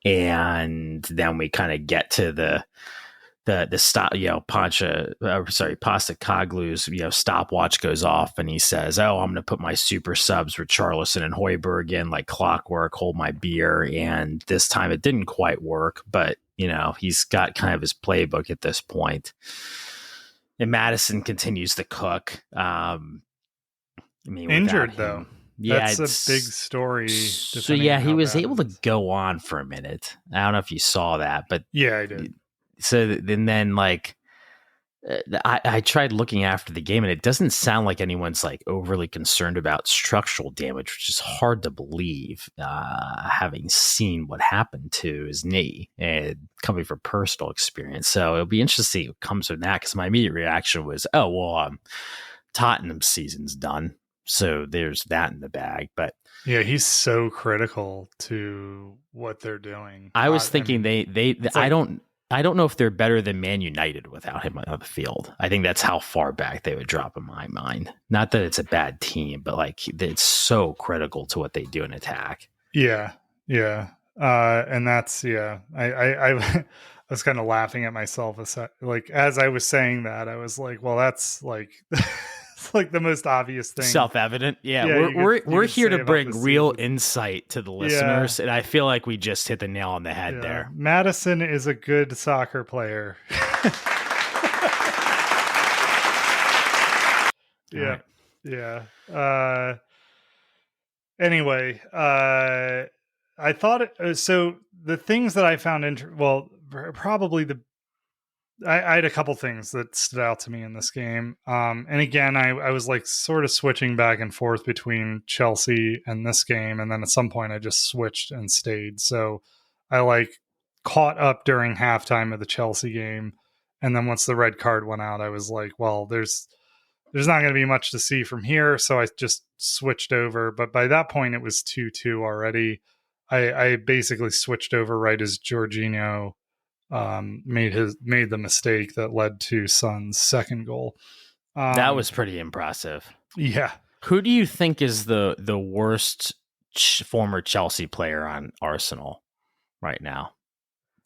Speaker 2: and then we kind of get to the stop, Postecoglou's, stopwatch goes off, and he says, "Oh, I'm going to put my super subs with Richarlison and Højbjerg in like clockwork, hold my beer." And this time it didn't quite work, but he's got kind of his playbook at this point. And Maddison continues to cook.
Speaker 3: Injured though. Yeah, that's a big story.
Speaker 2: So yeah, he was able to go on for a minute. I don't know if you saw that, but
Speaker 3: yeah, I did.
Speaker 2: So and then like I tried looking after the game, and it doesn't sound like anyone's like overly concerned about structural damage, which is hard to believe, having seen what happened to his knee and coming from personal experience. So it'll be interesting to see what comes from that, because my immediate reaction was, oh, well, Tottenham's season's done. So there's that in the bag. But
Speaker 3: yeah, he's so critical to what they're doing.
Speaker 2: I was thinking I don't know if they're better than Man United without him on the field. I think that's how far back they would drop in my mind. Not that it's a bad team, but like it's so critical to what they do in attack.
Speaker 3: Yeah. And that's, I was kind of laughing at myself as I was saying that. I was like, well, that's like it's like the most obvious thing.
Speaker 2: Self-evident. Yeah, we're here to bring real insight to the listeners, and I feel like we just hit the nail on the head there.
Speaker 3: Madison is a good soccer player. Yeah. Right. Yeah. Anyway, I thought so the things that I found probably I had a couple things that stood out to me in this game. And again, I was like sort of switching back and forth between Chelsea and this game. And then at some point I just switched and stayed. So I like caught up during halftime of the Chelsea game. And then once the red card went out, I was like, well, there's not going to be much to see from here. So I just switched over. But by that point it was 2-2 already. I basically switched over right as Jorginho made the mistake that led to Son's second goal.
Speaker 2: That was pretty impressive.
Speaker 3: Yeah.
Speaker 2: Who do you think is the worst former Chelsea player on Arsenal right now?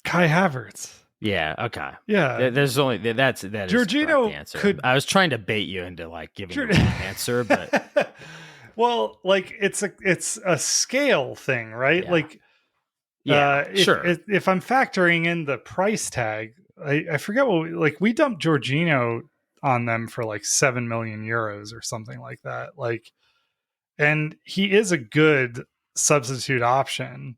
Speaker 3: Kai Havertz.
Speaker 2: Yeah. Okay.
Speaker 3: Yeah.
Speaker 2: There's only that. Jorginho answer. I was trying to bait you into like giving an answer, but
Speaker 3: well, like it's a scale thing, right?
Speaker 2: Yeah.
Speaker 3: Like.
Speaker 2: Sure.
Speaker 3: If I'm factoring in the price tag, I forget we dumped Jorginho on them for like 7 million euros or something like that. Like, and he is a good substitute option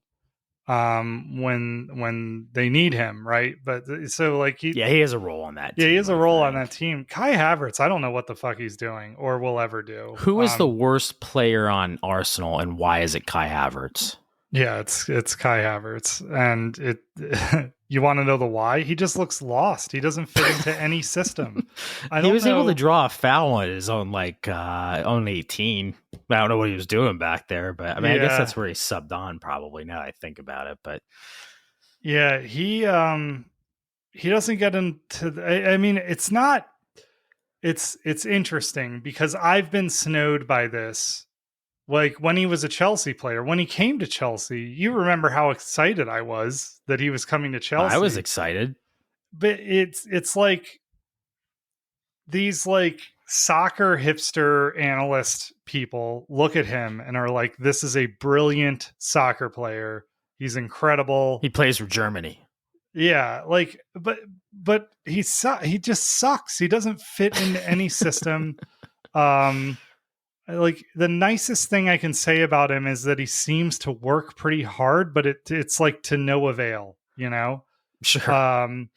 Speaker 3: when they need him, right? But so like
Speaker 2: he has a role on that team.
Speaker 3: Yeah, he has a role on that team. Kai Havertz, I don't know what the fuck he's doing or will ever do.
Speaker 2: Who is the worst player on Arsenal, and why is it Kai Havertz?
Speaker 3: Yeah, it's Kai Havertz, and you want to know the why? He just looks lost. He doesn't fit into any system.
Speaker 2: He was able to draw a foul on his own own 18. I don't know what he was doing back there, but I mean, I guess that's where he subbed on probably. Now that I think about it, but
Speaker 3: yeah, he doesn't get into. I mean, it's not. It's interesting because I've been snowed by this. Like when he was a Chelsea player, when he came to Chelsea, you remember how excited I was that he was coming to Chelsea.
Speaker 2: I was excited.
Speaker 3: But it's like these like soccer hipster analyst people look at him and are like, this is a brilliant soccer player. He's incredible.
Speaker 2: He plays for Germany.
Speaker 3: Yeah, like but he just sucks. He doesn't fit into any system. Like the nicest thing I can say about him is that he seems to work pretty hard, but it's like to no avail, you know?
Speaker 2: Sure.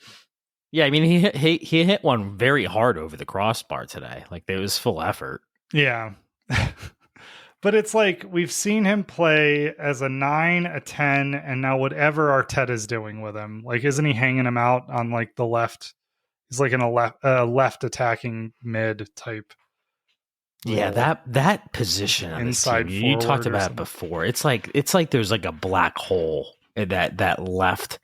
Speaker 2: Yeah, I mean, he hit one very hard over the crossbar today. Like it was full effort.
Speaker 3: Yeah. But it's like we've seen him play as a 9, a 10, and now whatever Arteta's doing with him. Like, isn't he hanging him out on like the left? He's like in a left attacking mid type.
Speaker 2: Yeah, that position on inside this team, you talked about it before. It's like there's like a black hole in that left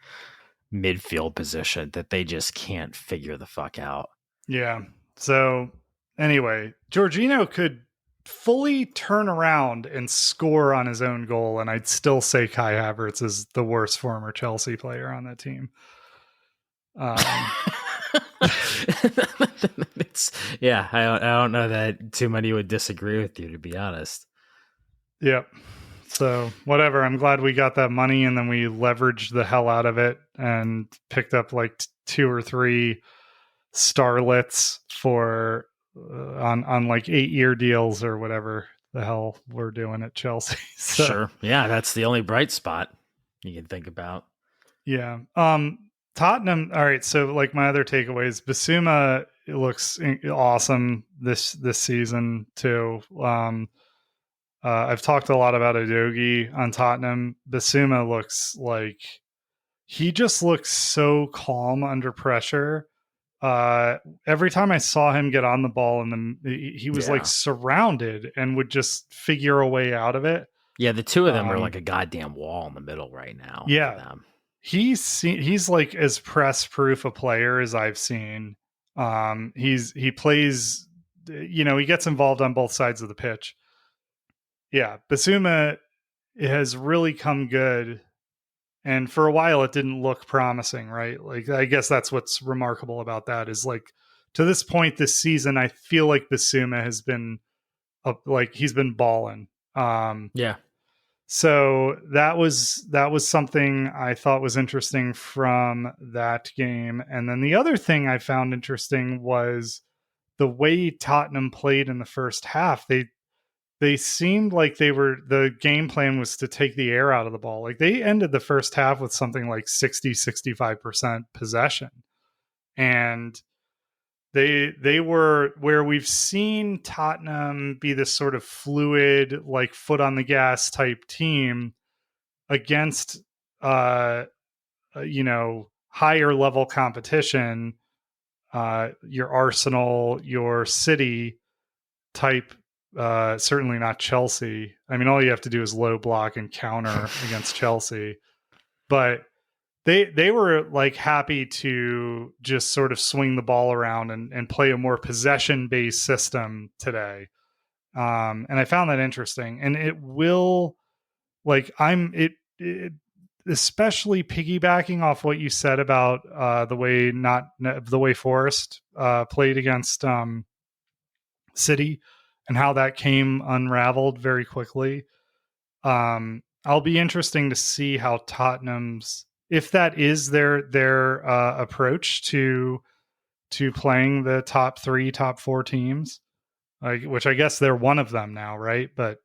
Speaker 2: midfield position that they just can't figure the fuck out.
Speaker 3: Yeah. So anyway, Jorginho could fully turn around and score on his own goal, and I'd still say Kai Havertz is the worst former Chelsea player on that team.
Speaker 2: I don't know that too many would disagree with you, to be honest.
Speaker 3: Yep. So whatever. I'm glad we got that money, and then we leveraged the hell out of it and picked up like 2 or 3 starlets for on like 8-year deals or whatever the hell we're doing at Chelsea. So,
Speaker 2: sure. Yeah, that's the only bright spot you can think about.
Speaker 3: Yeah. Tottenham. All right. So like my other takeaways, Basuma awesome this season too. I've talked a lot about Udogie on Tottenham. Basuma looks like he just looks so calm under pressure. Every time I saw him get on the ball and he was like surrounded and would just figure a way out of it.
Speaker 2: Yeah, the two of them are like a goddamn wall in the middle right now.
Speaker 3: Yeah,
Speaker 2: for them.
Speaker 3: He's like as press proof a player as I've seen. He plays, he gets involved on both sides of the pitch. Yeah, Basuma has really come good. And for a while, it didn't look promising, right? Like, I guess that's what's remarkable about that is like to this point this season, I feel like Basuma has been he's been balling.
Speaker 2: Yeah.
Speaker 3: So that was something I thought was interesting from that game. And then the other thing I found interesting was the way Tottenham played in the first half. They seemed like the game plan was to take the air out of the ball. Like they ended the first half with something like 60-65% possession. And they were where we've seen Tottenham be this sort of fluid, like foot on the gas type team against higher level competition, your Arsenal, your City type. Certainly not Chelsea. I mean, all you have to do is low block and counter against Chelsea. But they were like happy to just sort of swing the ball around and play a more possession based system today. And I found that interesting. And it will especially piggybacking off what you said about the way Forrest played against City and how that came unraveled very quickly. I'll be interesting to see how Tottenham's, if that is their approach to playing the top 3, top 4 teams, which I guess they're one of them now, right? But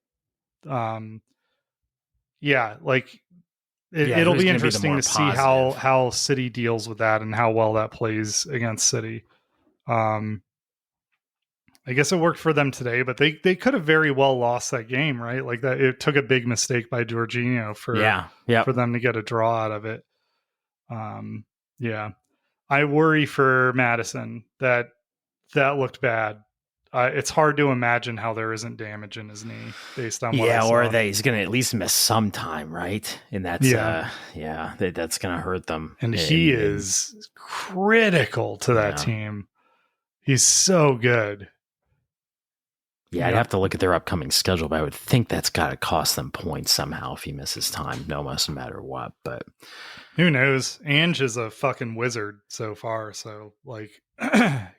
Speaker 3: it'll be interesting to see how City deals with that and how well that plays against City. I guess it worked for them today, but they could have very well lost that game, right? Like that, it took a big mistake by Jorginho for them to get a draw out of it. I worry for Maddison that looked bad. It's hard to imagine how there isn't damage in his knee based on what I saw.
Speaker 2: He's going to at least miss some time, right? And that's that's going to hurt them.
Speaker 3: And he is critical to that team. He's so good.
Speaker 2: Yeah, I'd have to look at their upcoming schedule, but I would think that's got to cost them points somehow if he misses time, no matter what. But
Speaker 3: who knows? Ange is a fucking wizard so far, so like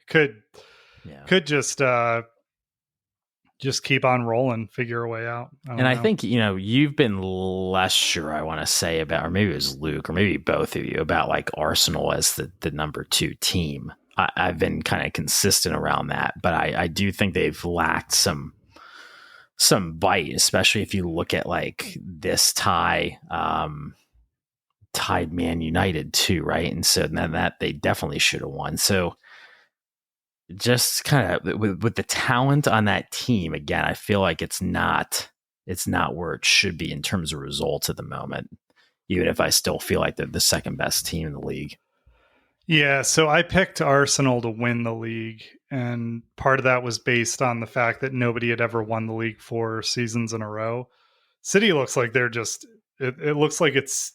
Speaker 3: could just keep on rolling, figure a way out.
Speaker 2: I think you've been less sure. I want to say about, or maybe it was Luke, or maybe both of you, about like Arsenal as the number 2 team. I've been kind of consistent around that, but I do think they've lacked some bite, especially if you look at like this tie, tied Man United too, right? And so then that they definitely should have won. So just kind of with the talent on that team, again, I feel like it's not where it should be in terms of results at the moment, even if I still feel like they're the second best team in the league.
Speaker 3: Yeah, so I picked Arsenal to win the league, and part of that was based on the fact that nobody had ever won the league 4 seasons in a row. City looks like they're just it looks like it's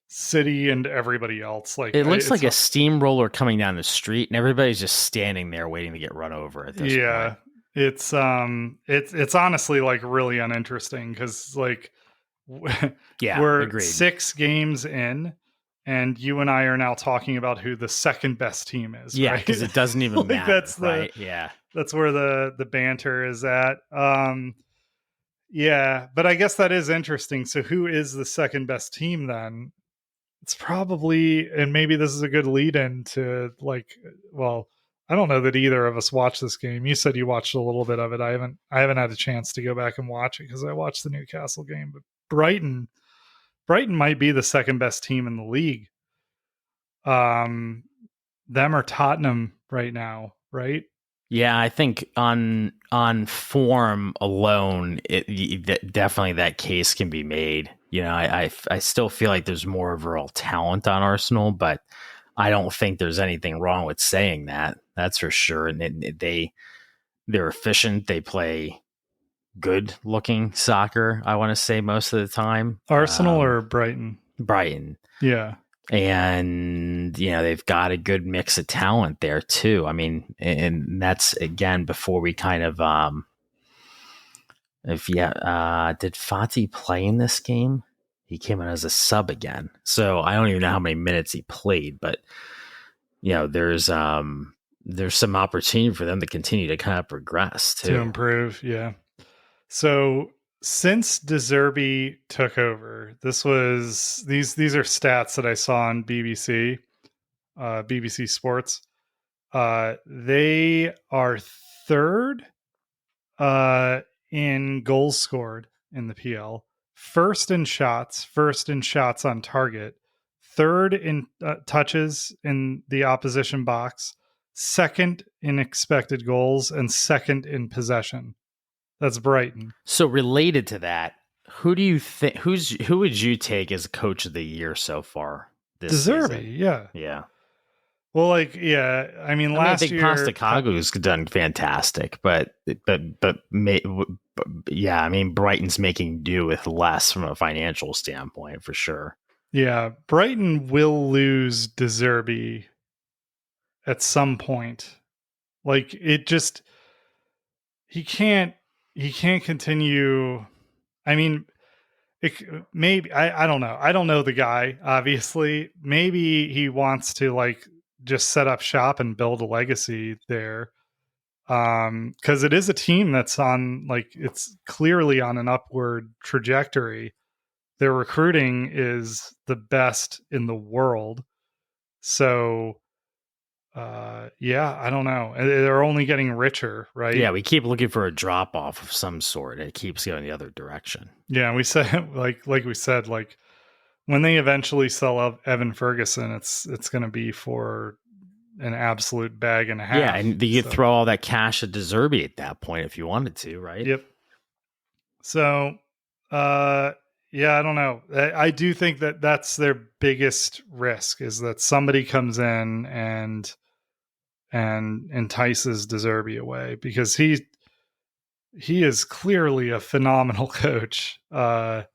Speaker 3: City and everybody else. Like
Speaker 2: it looks like a steamroller coming down the street, and everybody's just standing there waiting to get run over at this point.
Speaker 3: It's honestly like really uninteresting because like we're
Speaker 2: agreed.
Speaker 3: 6 games in. And you and I are now talking about who the second best team is.
Speaker 2: Yeah, because it doesn't even like matter. That's right.
Speaker 3: That's where the banter is at. But I guess that is interesting. So who is the second best team then? It's probably, and maybe this is a good lead in to like, well, I don't know that either of us watched this game. You said you watched a little bit of it. I haven't had a chance to go back and watch it because I watched the Newcastle game. But Brighton might be the second best team in the league. Them or Tottenham right now. right?
Speaker 2: Yeah, I think on form alone, definitely that case can be made. I still feel like there's more overall talent on Arsenal, but I don't think there's anything wrong with saying that. That's for sure. And they're efficient. They play good looking soccer, I want to say, most of the time.
Speaker 3: Arsenal or Brighton?
Speaker 2: Brighton.
Speaker 3: Yeah.
Speaker 2: And they've got a good mix of talent there too. I mean, and that's again before we kind of did Fati play in this game? He came in as a sub again, so I don't even know how many minutes he played, but there's some opportunity for them to continue to kind of progress too,
Speaker 3: to improve. Yeah. So since De Zerbi took over, these are stats that I saw on BBC Sports. They are third in goals scored in the PL, first in shots on target, third in touches in the opposition box, second in expected goals, and second in possession. That's Brighton.
Speaker 2: So related to that, who do you think who would you take as coach of the year so far this
Speaker 3: De Zerbi,
Speaker 2: season?
Speaker 3: yeah.
Speaker 2: Yeah.
Speaker 3: Well, I mean, last
Speaker 2: I think
Speaker 3: year
Speaker 2: Postecoglou's done fantastic, but yeah, I mean Brighton's making do with less from a financial standpoint for sure.
Speaker 3: Yeah, Brighton will lose De Zerbi at some point. Like he can't continue. I mean, maybe I don't know. I don't know the guy. Obviously, maybe he wants to just set up shop and build a legacy there. Because it is a team that's on it's clearly on an upward trajectory. Their recruiting is the best in the world. So, I don't know. They're only getting richer, right?
Speaker 2: Yeah, we keep looking for a drop off of some sort. It keeps going the other direction.
Speaker 3: Yeah, we said like we said, when they eventually sell Evan Ferguson, it's going to be for an absolute bag and a half.
Speaker 2: Yeah, and you could throw all that cash at De Zerbi at that point if you wanted to, right?
Speaker 3: Yep. So, I don't know. I do think that that's their biggest risk, is that somebody comes in and entices De Zerbi away, because he is clearly a phenomenal coach. I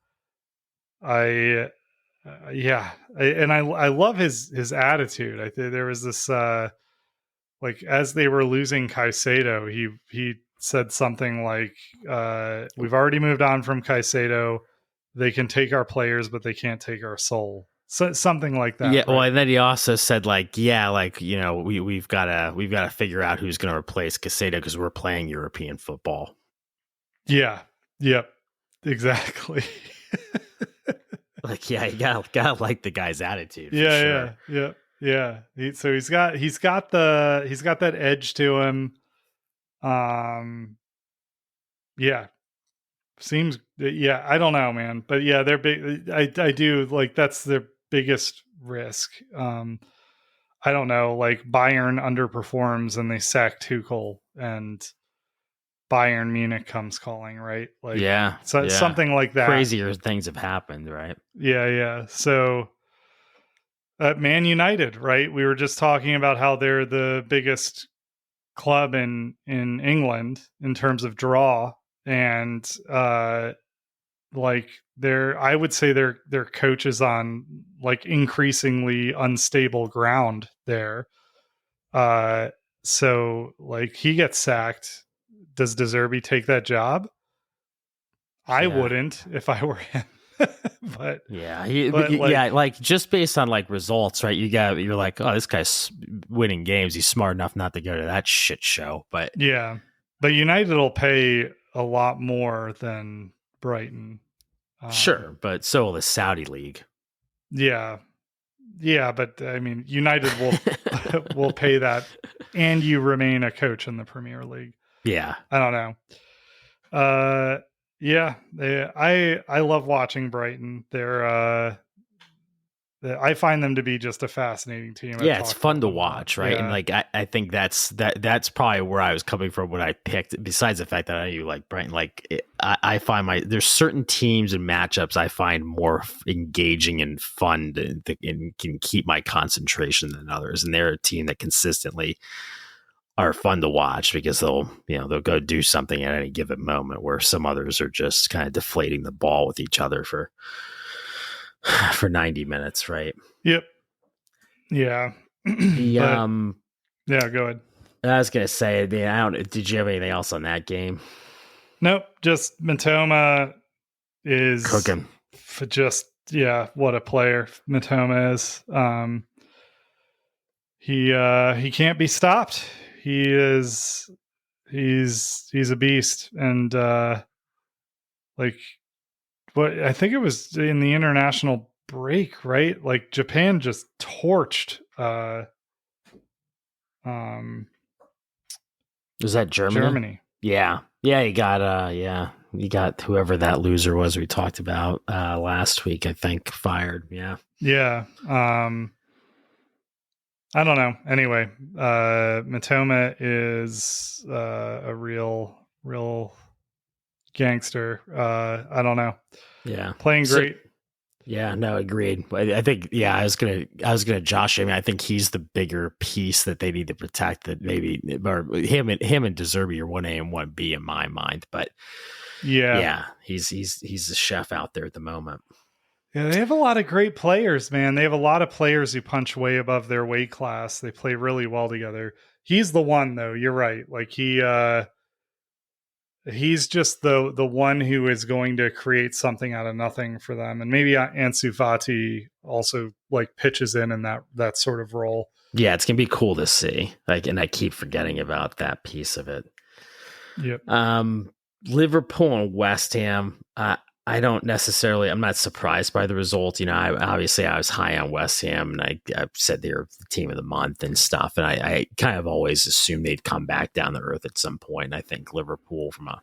Speaker 3: love his attitude. I think there was this as they were losing Caicedo, he said something like, "We've already moved on from Caicedo. They can take our players, but they can't take our soul." So, something like that.
Speaker 2: Yeah.
Speaker 3: Right?
Speaker 2: Well, and then he also said we've got to figure out who's going to replace Caicedo because we're playing European football.
Speaker 3: Yeah. Yep. Exactly.
Speaker 2: You gotta like the guy's attitude.
Speaker 3: Yeah. So he's got that edge to him. Yeah. Seems, I don't know, man, but yeah, they're big. I do that's their biggest risk. I don't know, Bayern underperforms and they sack Tuchel and Bayern Munich comes calling, right? Something like that.
Speaker 2: Crazier things have happened, right?
Speaker 3: Yeah. So Man United, right? We were just talking about how they're the biggest club in England in terms of draw, and I would say their coach is on increasingly unstable ground there. So he gets sacked. Does De Zerbi take that job? I wouldn't if I were him. But
Speaker 2: just based on results, right? You're like, oh, this guy's winning games. He's smart enough not to go to that shit show. But
Speaker 3: yeah, but United will pay a lot more than Brighton.
Speaker 2: Sure, but so will the Saudi league.
Speaker 3: Yeah, but I mean, United will pay that, and you remain a coach in the Premier League.
Speaker 2: Yeah,
Speaker 3: I don't know. I love watching Brighton. They're I find them to be just a fascinating team.
Speaker 2: Yeah, it's fun to watch, right? Yeah. And like I think that's probably where I was coming from when I picked. Besides the fact that I you like Brighton, like I find there's certain teams and matchups I find more engaging and fun and can keep my concentration than others. And they're a team that consistently are fun to watch because they'll go do something at any given moment, where some others are just kind of deflating the ball with each other for 90 minutes, right?
Speaker 3: Yep. Yeah.
Speaker 2: Yeah,
Speaker 3: go ahead.
Speaker 2: I was gonna say, did you have anything else on that game?
Speaker 3: Nope. Just Matoma is
Speaker 2: cooking.
Speaker 3: What a player Matoma is. He can't be stopped. He's a beast. And what I think it was in the international break, right? Like Japan just torched
Speaker 2: was that Germany? Yeah, you got whoever that loser was we talked about last week, I think, fired. Yeah
Speaker 3: I don't know. Anyway, Matoma is a real gangster. I don't know.
Speaker 2: Yeah,
Speaker 3: playing great.
Speaker 2: Yeah, no, agreed. I think, I was gonna Josh. I mean, I think he's the bigger piece that they need to protect. That maybe, or him and De Zerbi are 1A and 1B in my mind. But yeah, he's the chef out there at the moment.
Speaker 3: Yeah, they have a lot of great players, man. They have a lot of players who punch way above their weight class. They play really well together. He's the one, though. You're right. Like he's just the one who is going to create something out of nothing for them. And maybe Ansu Fati also like pitches in that sort of role.
Speaker 2: Yeah, it's gonna be cool to see. Like, and I keep forgetting about that piece of it.
Speaker 3: Yep.
Speaker 2: Liverpool and West Ham. I'm not surprised by the result. I was high on West Ham, and I've said they're the team of the month and stuff. And I kind of always assumed they'd come back down to earth at some point. I think Liverpool, from a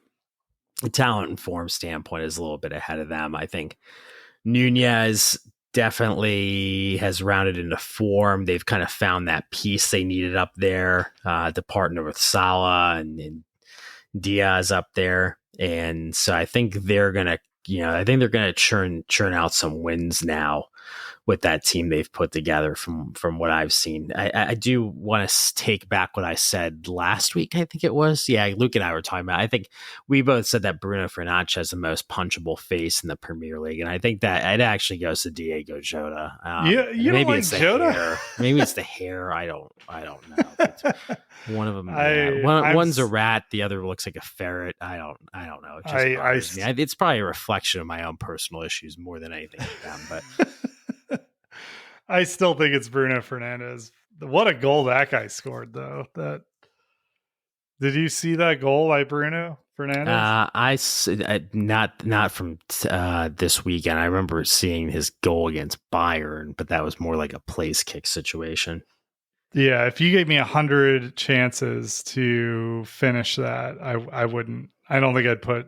Speaker 2: talent and form standpoint, is a little bit ahead of them. I think Nunez definitely has rounded into form. They've kind of found that piece they needed up there to partner with Salah and Diaz up there. And so I think they're going to churn out some wins now with that team they've put together from what I've seen. I do want to take back what I said last week. I think it was. Yeah, Luke and I were talking about, I think we both said that Bruno Fernandes has the most punchable face in the Premier League. And I think that it actually goes to Diego Jota.
Speaker 3: You maybe don't like Jota?
Speaker 2: Hair. Maybe it's the hair. I don't know. One of them, one's a rat. The other looks like a ferret. I don't know. It just bothers me. It's probably a reflection of my own personal issues more than anything like them, but
Speaker 3: I still think it's Bruno Fernandes. What a goal that guy scored, though. Did you see that goal by Bruno Fernandes?
Speaker 2: Not from this weekend. I remember seeing his goal against Bayern, but that was more like a place kick situation.
Speaker 3: Yeah, if you gave me 100 chances to finish that, I wouldn't. I don't think I'd put.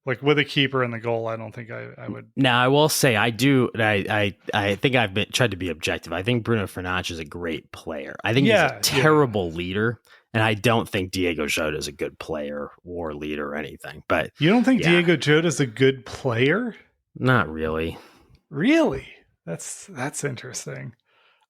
Speaker 3: Like with a keeper in the goal, I don't think I would.
Speaker 2: Now, I will say I do. I think I've tried to be objective. I think Bruno Fernandes is a great player. I think he's a terrible leader, and I don't think Diego Jota is a good player or leader or anything. But
Speaker 3: you don't think Diego Jota is a good player?
Speaker 2: Not really.
Speaker 3: Really? That's interesting.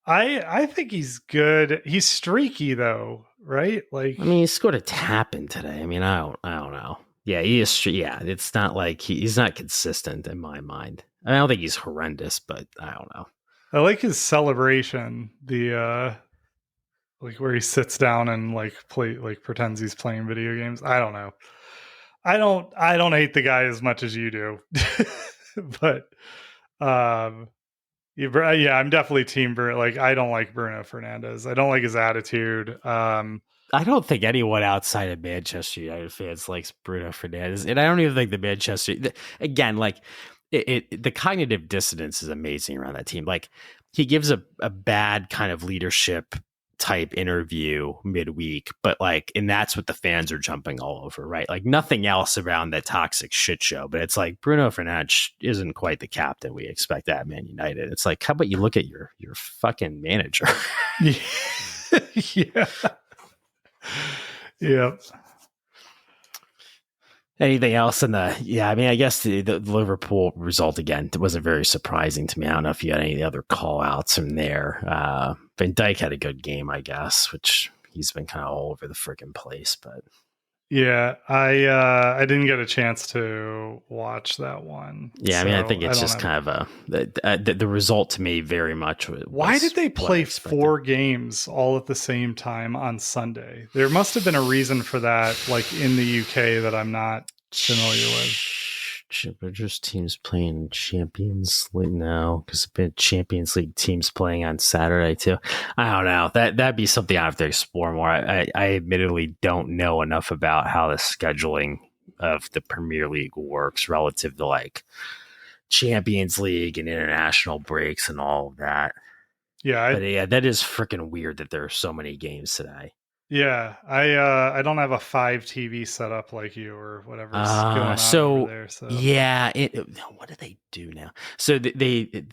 Speaker 3: I think he's good. He's streaky though, right? Like,
Speaker 2: I mean, he scored a tap in today. I mean, I don't know. Yeah, he is. Yeah, it's not like he's not consistent in my mind. I don't think he's horrendous, but I don't know.
Speaker 3: I like his celebration. The like where he sits down and pretends he's playing video games. I don't know. I don't hate the guy as much as you do, but yeah, I'm definitely team Bruno. Like, I don't like Bruno Fernandes. I don't like his attitude.
Speaker 2: I don't think anyone outside of Manchester United fans likes Bruno Fernandes, and I don't even think the Manchester again, like the cognitive dissonance is amazing around that team. Like, he gives a bad kind of leadership type interview midweek, but like, and that's what the fans are jumping all over, right? Like nothing else around that toxic shit show, but it's like Bruno Fernandes isn't quite the captain we expect at Man United. It's like, how about you look at your fucking manager?
Speaker 3: Yeah. Yep.
Speaker 2: Anything else in the? Yeah, I mean, I guess the Liverpool result again wasn't very surprising to me. I don't know if you had any other call outs from there. Van Dijk had a good game, I guess, which he's been kind of all over the freaking place. But
Speaker 3: yeah, I didn't get a chance to watch that one.
Speaker 2: Yeah, I mean, I think it's just kind of the result to me very much.
Speaker 3: Why did they play 4 games all at the same time on Sunday? There must have been a reason for that, like in the UK, that I'm not familiar with.
Speaker 2: But just teams playing Champions League now, because been Champions League teams playing on Saturday too. I don't know. That'd be something I have to explore more. I admittedly don't know enough about how the scheduling of the Premier League works relative to like Champions League and international breaks and all of that.
Speaker 3: Yeah,
Speaker 2: but yeah, that is freaking weird that there are so many games today.
Speaker 3: Yeah, I don't have a 5 TV setup like you or whatever's going on over there. So
Speaker 2: yeah, what do they do now? So the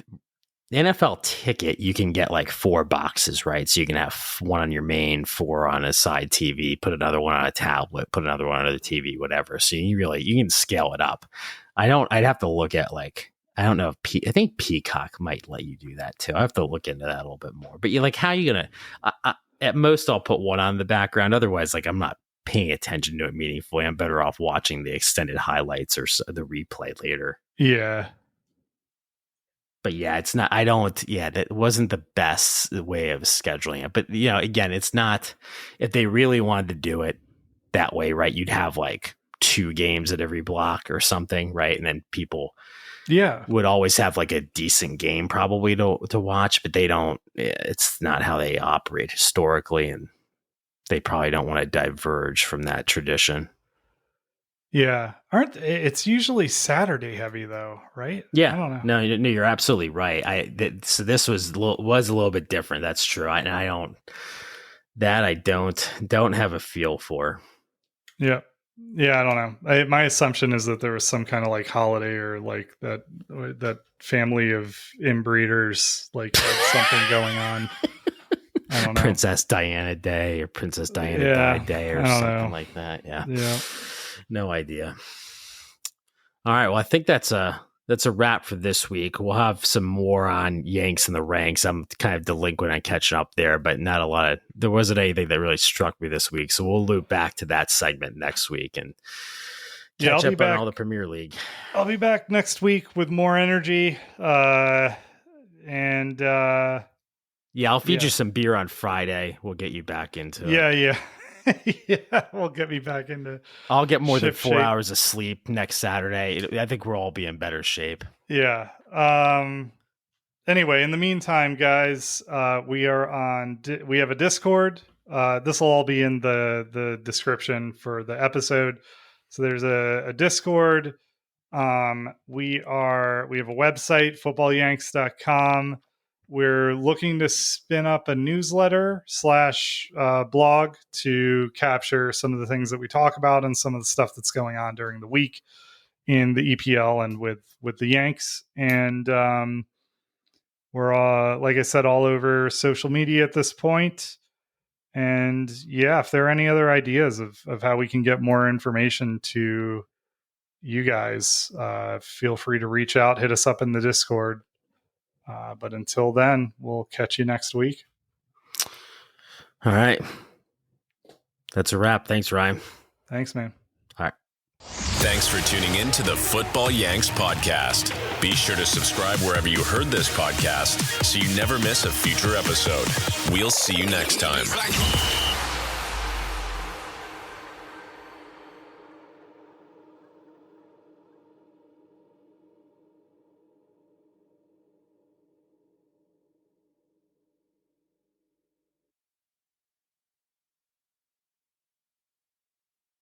Speaker 2: NFL ticket, you can get like 4 boxes, right? So you can have one on your main, 4 on a side TV, put another one on a tablet, put another one on the TV, whatever. So you can scale it up. I'd have to look at like, I don't know if I think Peacock might let you do that too. I have to look into that a little bit more. But you're like, how are you gonna? At most, I'll put one on the background. Otherwise, like I'm not paying attention to it meaningfully. I'm better off watching the extended highlights or the replay later.
Speaker 3: Yeah.
Speaker 2: But yeah, it's not. That wasn't the best way of scheduling it. But again, it's not. If they really wanted to do it that way, right? You'd have like 2 games at every block or something, right? And then people.
Speaker 3: Yeah,
Speaker 2: would always have like a decent game probably to watch, but they don't. It's not how they operate historically, and they probably don't want to diverge from that tradition.
Speaker 3: Yeah, it's usually Saturday heavy though, right?
Speaker 2: Yeah,
Speaker 3: I don't know.
Speaker 2: No, you're absolutely right. So this was a little bit different. That's true. I don't have a feel for.
Speaker 3: Yeah. Yeah, I don't know. My assumption is that there was some kind of like holiday or like that family of inbreeders like had something going on. I don't know.
Speaker 2: Princess Diana Day or Princess Diana Di Day or something like that. Yeah.
Speaker 3: Yeah.
Speaker 2: No idea. All right. Well, I think that's a wrap for this week. We'll have some more on Yanks in the ranks. I'm kind of delinquent on catching up there, but not a lot. There wasn't anything that really struck me this week. So we'll loop back to that segment next week and catch up on all the Premier League.
Speaker 3: I'll be back next week with more energy. I'll feed
Speaker 2: you some beer on Friday. We'll get you back into it.
Speaker 3: Yeah. Yeah, will get me back into.
Speaker 2: I'll get more than 4 hours of sleep next Saturday. I think we'll all be in better shape.
Speaker 3: Yeah. Anyway, in the meantime, guys, we are we have a Discord. This will all be in the description for the episode. So there's a Discord. We have a website, footballyanks.com. We're looking to spin up a newsletter / blog to capture some of the things that we talk about and some of the stuff that's going on during the week in the EPL and with the Yanks. And we're, like I said, all over social media at this point. And yeah, if there are any other ideas of how we can get more information to you guys, feel free to reach out, hit us up in the Discord. But until then, we'll catch you next week.
Speaker 2: All right. That's a wrap. Thanks, Ryan.
Speaker 3: Thanks, man.
Speaker 2: All right.
Speaker 1: Thanks for tuning in to the Football Yanks podcast. Be sure to subscribe wherever you heard this podcast so you never miss a future episode. We'll see you next time.